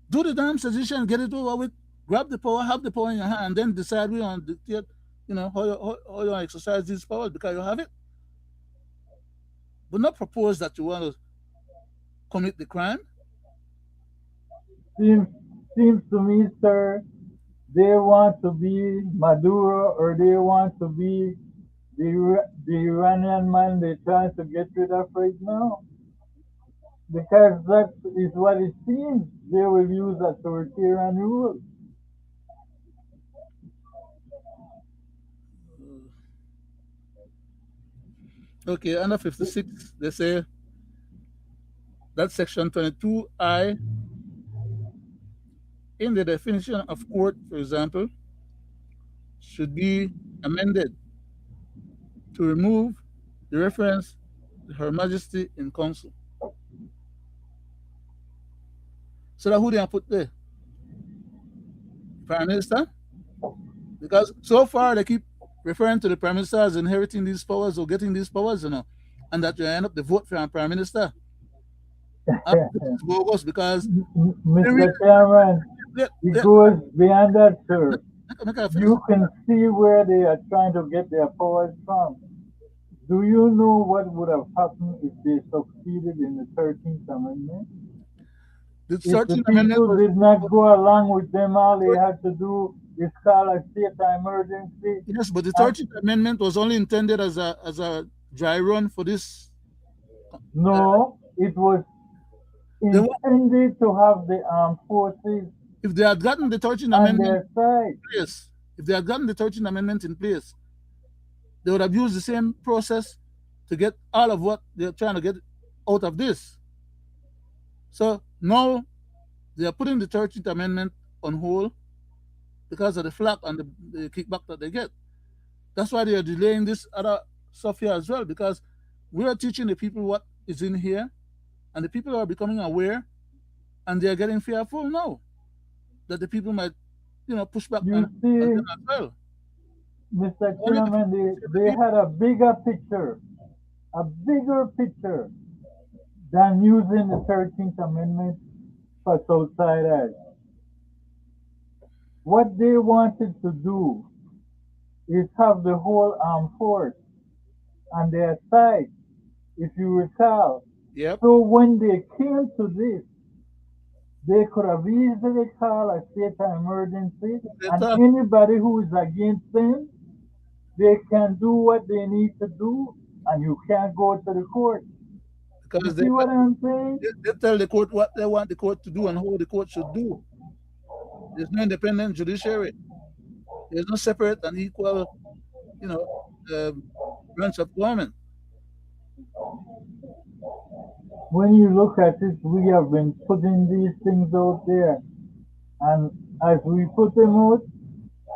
Do the damn sedition, get it over with. Grab the power, have the power in your hand, and then decide we want to dictate, how you want to exercise these powers because you have it. But not propose that you want to commit the crime. Seems seems to me, sir, they want to be Maduro or they want to be the Iranian man they're trying to get rid of right now. Because that is what it seems. They will use authoritarian rule. Okay, under 56, they say that section 22I in the definition of court, for example, should be amended to remove the reference to Her Majesty in Council. So that who they have put there? Prime Minister? Because so far they keep referring to the Prime Minister as inheriting these powers or getting these powers, and that you end up the vote for a Prime Minister. This is bogus because Mr. Chairman, it goes beyond that, sir. You can see where they are trying to get their powers from. Do you know what would have happened if they succeeded in the 13th Amendment? The If the 13th Amendment people was, did not go along with them, all they had to do is call a state of emergency. yes, but the And 13th Amendment was only intended as a dry run for this. no, it was They, wa- intended to have the armed forces if they had gotten the 13th on Amendment their side. in place, if they had gotten the 13th Amendment in place, they would have used the same process to get all of what they're trying to get out of this. So now they are putting the 13th Amendment on hold because of the flack and the kickback that they get. That's why they are delaying this other stuff here as well, because we are teaching the people what is in here, and the people are becoming aware, and they are getting fearful now that the people might, push back You on see, them as well. Mr. Only the Chairman, they people. had a bigger picture than using the 13th Amendment for Southside Act. What they wanted to do is have the whole armed force on their side, if you recall. Yep. So when they came to this, they could have easily called a state of emergency, They and thought anybody who is against them, they can do what they need to do, and you can't go to the court. You because see what I'm saying? they tell the court what they want the court to do and how the court should do. There's no independent judiciary. There's no separate and equal, you know, branch of government. When you look at it, we have been putting these things out there, and as we put them out,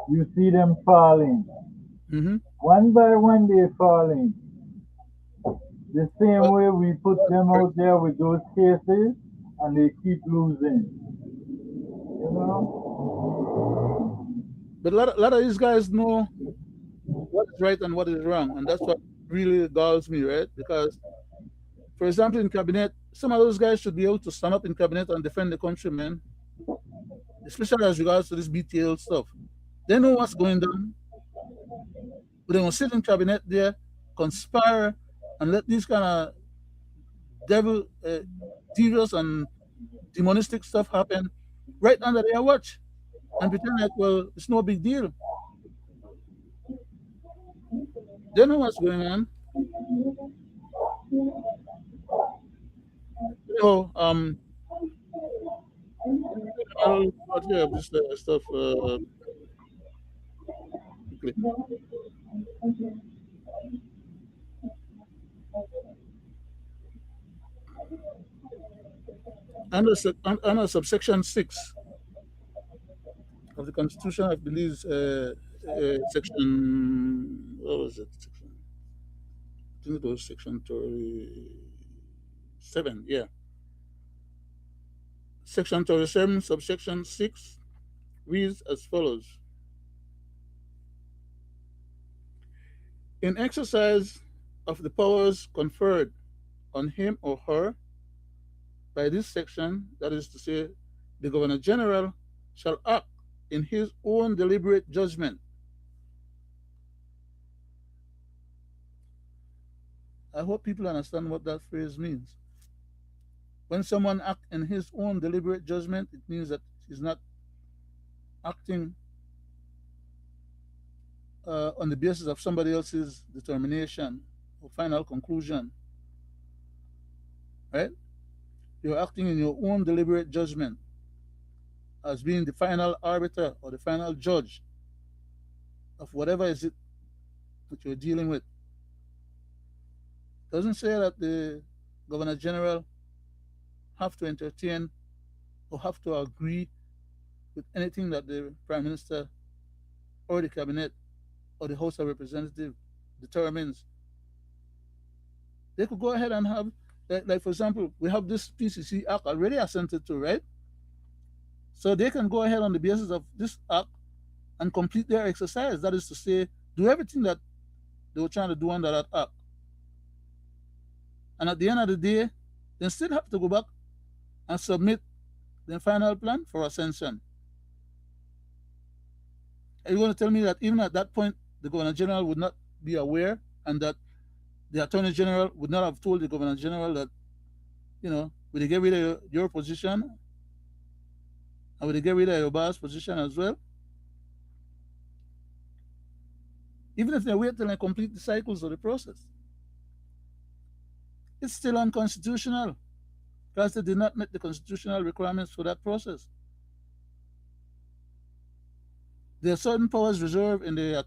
you see them falling. Mm-hmm. One by one, they're falling. The same But, way we put them out there with those cases, and they keep losing. You know? but a lot of these guys know what is right and what is wrong, and that's what really galls me, right? Because, for example, in cabinet, some of those guys should be able to stand up in cabinet and defend the country, man. Especially as regards to this BTL stuff. They know what's going on, but they will sit in cabinet there, conspire, and let these kind of devil, devious and demonistic stuff happen right under their watch, and pretend like, well, it's no big deal. They know what's going on. So, I'll out this stuff quickly. Under subsection 6 of the Constitution of Belize, section, what was it? Section think it was section 37. Yeah. Section 37, subsection 6 reads as follows: in exercise of the powers conferred on him or her by this section, that is to say, the Governor General shall act in his own deliberate judgment. I hope people understand what that phrase means. When someone acts in his own deliberate judgment, it means that he's not acting on the basis of somebody else's determination or final conclusion, right? You're acting in your own deliberate judgment as being the final arbiter or the final judge of whatever is it that you're dealing with. It doesn't say that the Governor General have to entertain or have to agree with anything that the Prime Minister or the Cabinet or the House of Representatives determines. They could go ahead and have, like for example, we have this PCC Act already assented to, right? So they can go ahead on the basis of this act and complete their exercise. That is to say, do everything that they were trying to do under that act. And at the end of the day, they still have to go back and submit the final plan for ascension. Are you going to tell me that even at that point, the Governor General would not be aware, and that the Attorney General would not have told the Governor General that, will they get rid of your position? And will they get rid of your boss position as well? Even if they wait till they complete the cycles of the process, it's still unconstitutional because they did not meet the constitutional requirements for that process. There are certain powers reserved in the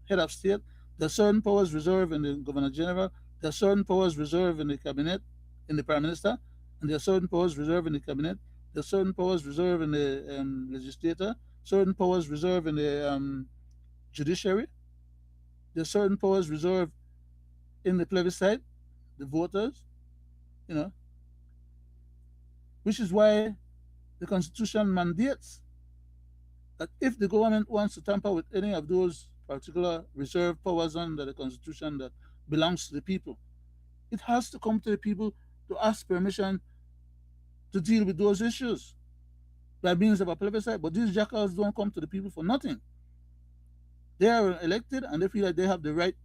head of state. There are certain powers reserved in the Governor General. There are certain powers reserved in the Cabinet, in the Prime Minister, and there are certain powers reserved in the Cabinet. There are certain powers reserved in the legislature. Certain powers reserved in the judiciary. There are certain powers reserved in the plebiscite, the voters. Which is why the Constitution mandates that if the government wants to tamper with any of those particular reserved powers under the Constitution that belongs to the people, it has to come to the people to ask permission to deal with those issues by means of a plebiscite. But these jackals don't come to the people for nothing. They are elected and they feel like they have the right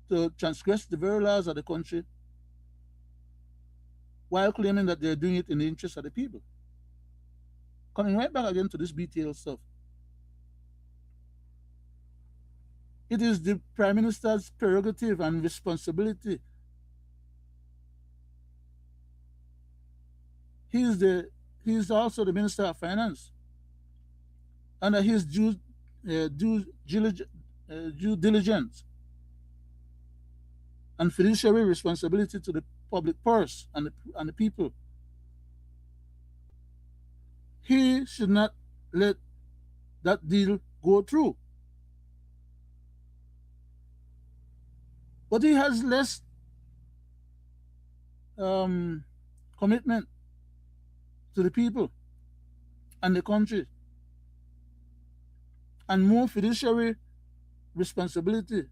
to transgress the very laws of the country while claiming that they're doing it in the interest of the people. Coming right back again to this BTL stuff. It is the Prime Minister's prerogative and responsibility. He is also the Minister of Finance. Under his due diligence and fiduciary responsibility to the public purse and the people, he should not let that deal go through. But he has less commitment to the people and the country, and more fiduciary responsibility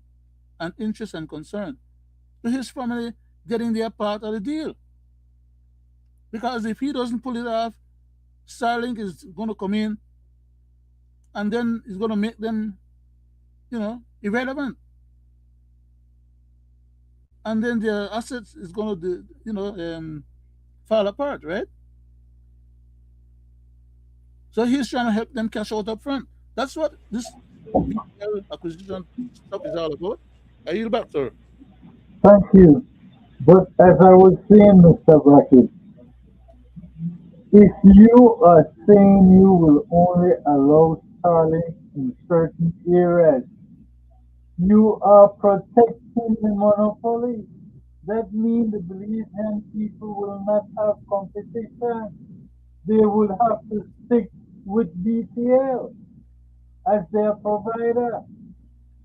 and interest and concern to his family getting their part of the deal. Because if he doesn't pull it off, Starlink is going to come in and then it's going to make them, irrelevant. And then their assets is going to, fall apart, right? So he's trying to help them cash out up front. That's what this BTL acquisition stuff is all about. I yield back, sir. Thank you. But as I was saying, Mr. Brackett, if you are saying you will only allow Starlink in certain areas, you are protecting the monopoly. That means the Belizean people will not have competition. They will have to stick with BTL as their provider.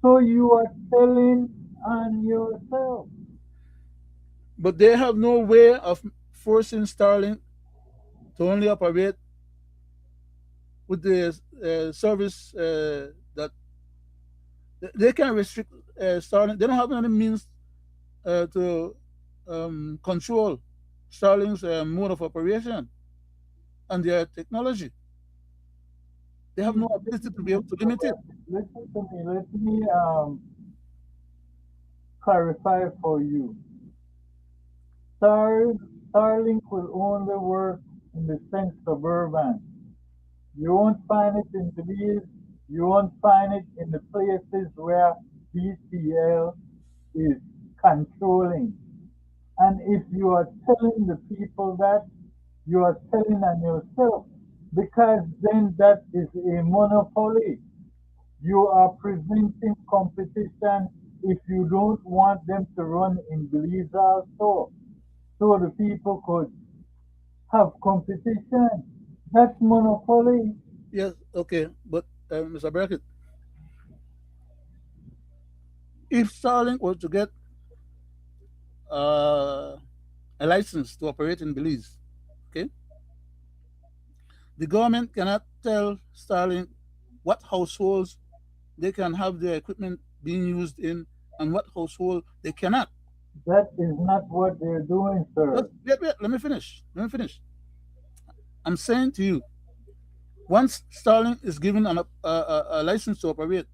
So you are telling on yourself. But they have no way of forcing Starlink to only operate with the service that they can restrict Starlink. They don't have any means to control Starlink's mode of operation and their technology. They have See, no ability to be able to limit it. listen to me. Let me clarify for you. Star, Starlink will only work in the sense suburban. You won't find it in Belize. You won't find it in the places where BTL is controlling. And if you are telling the people that, you are telling on yourself, because then that is a monopoly. You are preventing competition if you don't want them to run in Belize also. So the people could have competition. That's monopoly. Yes, okay, but Mr. Brackett, if Starlink were to get uh, a license to operate in Belize, okay, the government cannot tell Starlink what households they can have their equipment being used in and what household they cannot. That is not what they're doing, Just sir. wait, wait, let me finish. Let me finish. I'm saying to you, once Starlink is given a license to operate,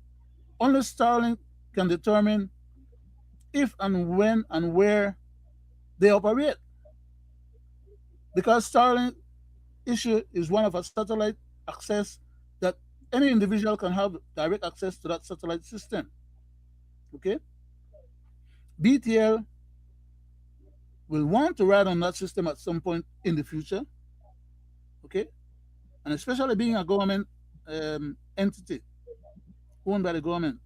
only Starlink can determine if and when and where they operate. Because Starlink issue is one of a satellite access that any individual can have direct access to that satellite system. Okay, BTL will want to ride on that system at some point in the future. Okay, and especially being a government entity owned by the government,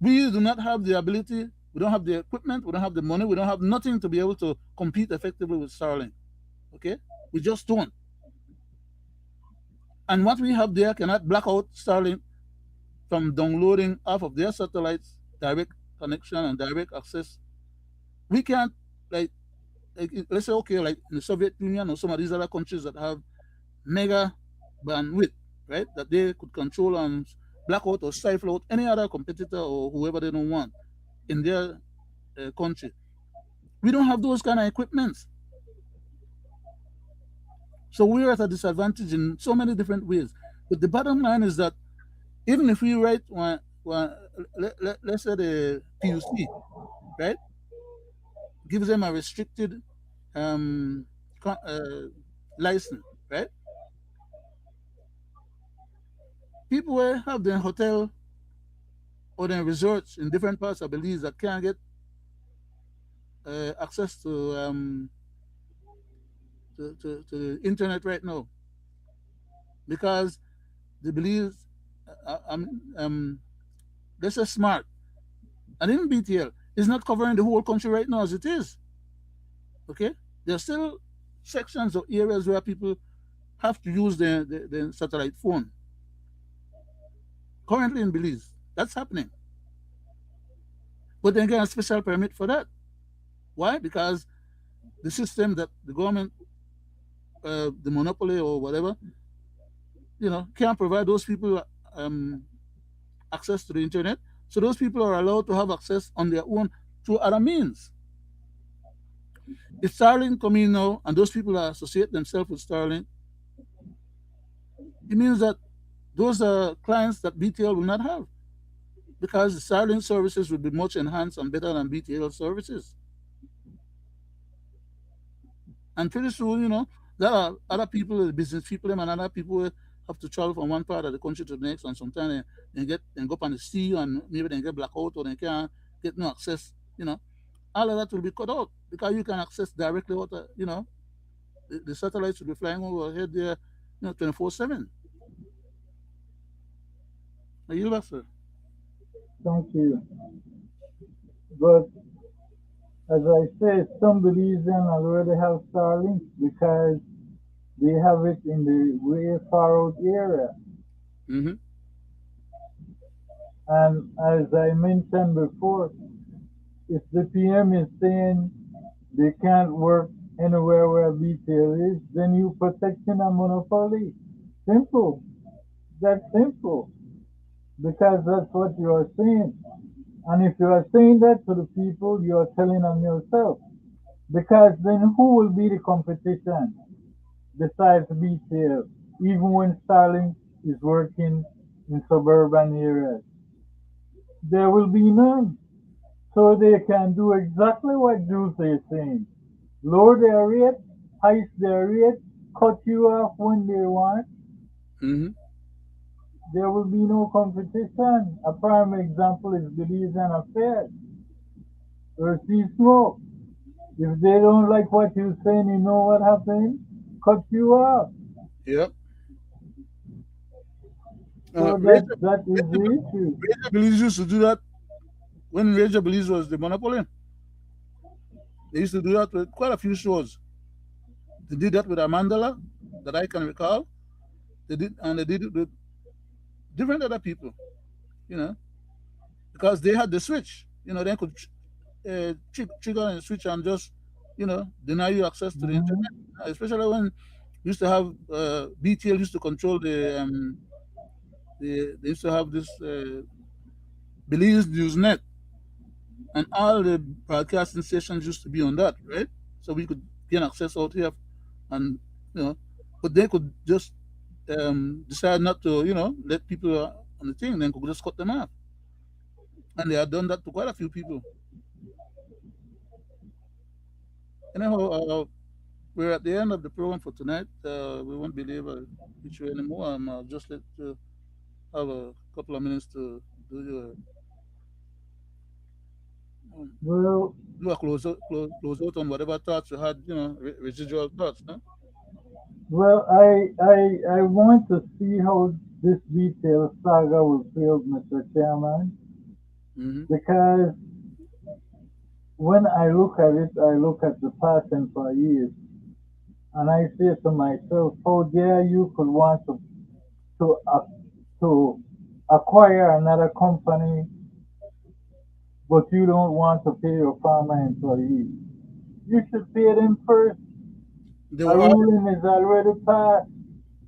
we do not have the ability. We don't have the equipment. We don't have the money. We don't have nothing to be able to compete effectively with Starlink. Okay, we just don't. And what we have there cannot black out Starlink from downloading off of their satellites direct connection and direct access. We can't like let's say okay like in the Soviet Union or some of these other countries that have mega bandwidth, right? That they could control and black out or stifle out any other competitor or whoever they don't want in their country. We don't have those kind of equipments, so we're at a disadvantage in so many different ways. But the bottom line is that even if we write let's say the PUC, right, gives them a restricted um, license, right? People will have their hotel or their resorts in different parts of Belize that can't get access to the internet right now because the Belize, they're so smart. And even BTL is not covering the whole country right now as it is. Okay, there's still sections or areas where people have to use their satellite phone. Currently in Belize, that's happening. But they get a special permit for that. Why? Because the system that the government, the monopoly or whatever, can't provide those people um, access to the internet. So those people are allowed to have access on their own through other means. If Starlink come in now and those people associate themselves with Starlink, it means that those are clients that BTL will not have because the Starlink services will be much enhanced and better than BTL services. And pretty soon, there are other people, business people, and other people will have to travel from one part of the country to the next, and sometimes they go up on the sea, and maybe they get blackout or they can't get no access. All of that will be cut out because you can access directly what the satellites will be flying overhead there, 24/7. Are you back, sir? Thank you. But as I say, some Belizean already have Starlink because they have it in the way far out area. Mm-hmm. And as I mentioned before, if the PM is saying they can't work anywhere where retail is, then you protecting a monopoly. Simple. That's simple. Because that's what you are saying. And if you are saying that to the people, you are telling them yourself. Because then who will be the competition besides retail, even when Starlink is working in suburban areas? There will be none. So they can do exactly what Jules is saying. Lower their rate, heist their rate, cut you off when they want. Hmm. There will be no competition. A prime example is Belizean affairs or Sea Smoke. If they don't like what you're saying, you know what happened? Cut you off. Yep. So Razor, that is Razor, the issue. Razor Belize used to do that when Razor Belize was the monopoly. They used to do that with quite a few shows. They did that with Amandala, that I can recall. They did, and they did it with different other people, you know, because they had the switch. They could trigger and switch and just, deny you access to the internet. Hmm. Especially when we used to have BTL used to control they used to have this Belize Newsnet, and all the broadcasting stations used to be on that, right? So we could gain access out here, and you know, but they could just decide not to, let people on the thing, then could just cut them off, and they had done that to quite a few people. Anyhow, we're at the end of the program for tonight. We won't be able to reach you anymore. I'll just let you have a couple of minutes to do your um, Well, do a close out on whatever thoughts you had, residual thoughts, no? I want to see how this retail saga will play out, Mr. Chairman, Mm-hmm. because when I look at it, I look at the past employees, and I say to myself, how dare you could want to, uh, to acquire another company, but you don't want to pay your former employees. You should pay them first. They A were all, ruling is already passed.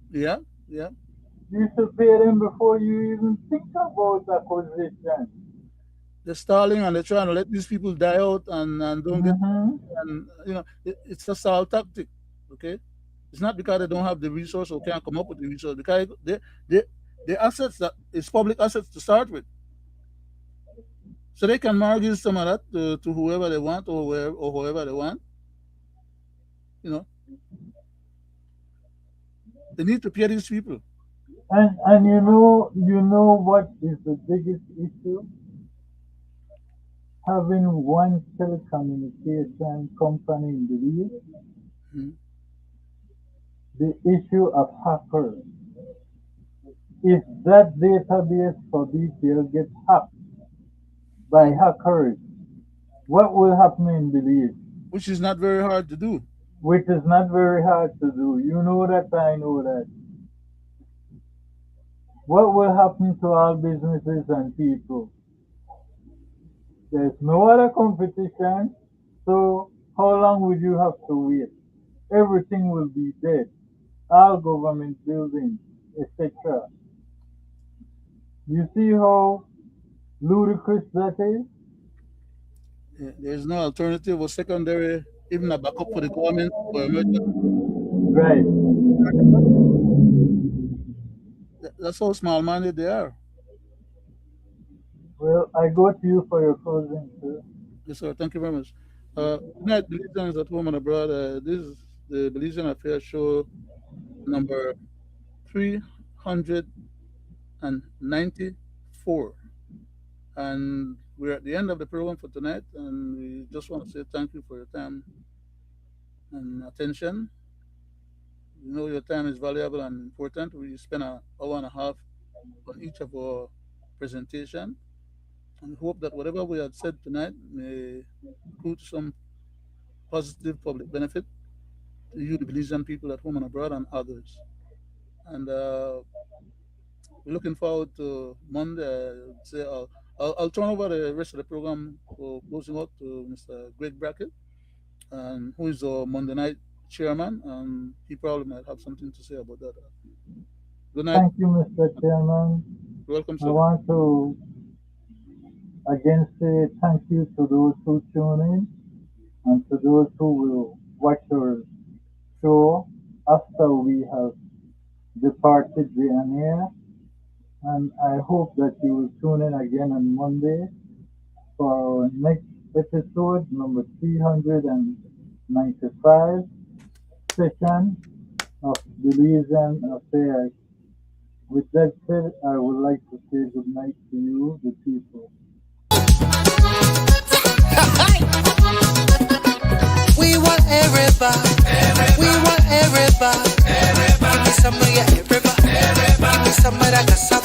yeah, yeah. You should pay them before you even think about acquisition. They're stalling and they're trying to let these people die out and don't get, Hmm. and it's a stall tactic, okay? It's not because they don't have the resource or can't come up with the resource, because they the assets that it's public assets to start with, so they can mortgage some of that to whoever they want or wherever or whoever they want. You know, they need to pay these people. And you know what is the biggest issue? Having one telecommunication company in the league, Mhm. the issue of hackers. If that database for detail gets hacked by Mhm. hackers, what will happen in Belize? Which is not very hard to do. Which is not very hard to do. You know that, I know that. What will happen to all businesses and people? There's no other competition, so how long would you have to wait? Everything will be dead. All government buildings, etc. You see how ludicrous that is? There's no alternative or secondary, even a backup for the government for emergency. Right. That's how small-minded they are. Well, I go to you for your closing, sir. Yes, sir. Thank you very much. Good night, Belizeans at home and abroad. This is the Belizean Affairs Show number 394. And we're at the end of the program for tonight. And we just want to say thank you for your time and attention. You know your time is valuable and important. We spent an hour and a half on each of our presentation. And hope that whatever we had said tonight may accrue to some positive public benefit to you, the Belizean people at home and abroad, and others. And we're looking forward to Monday. I'll turn over the rest of the program for closing out to Mr. Greg Brackett, and who is our Monday night chairman, and he probably might have something to say about that. Good night. Thank you, Mr. Chairman. Welcome, I sir. want to again say thank you to those who tune in and to those who will watch our show after we have departed the air. And I hope that you will tune in again on Monday for our next episode, number 395 session of Belizean Affairs. With that said, I would like to say good night to you, the people. We want everybody. We want everybody. Give me some of your everybody. Give me some of that cassava.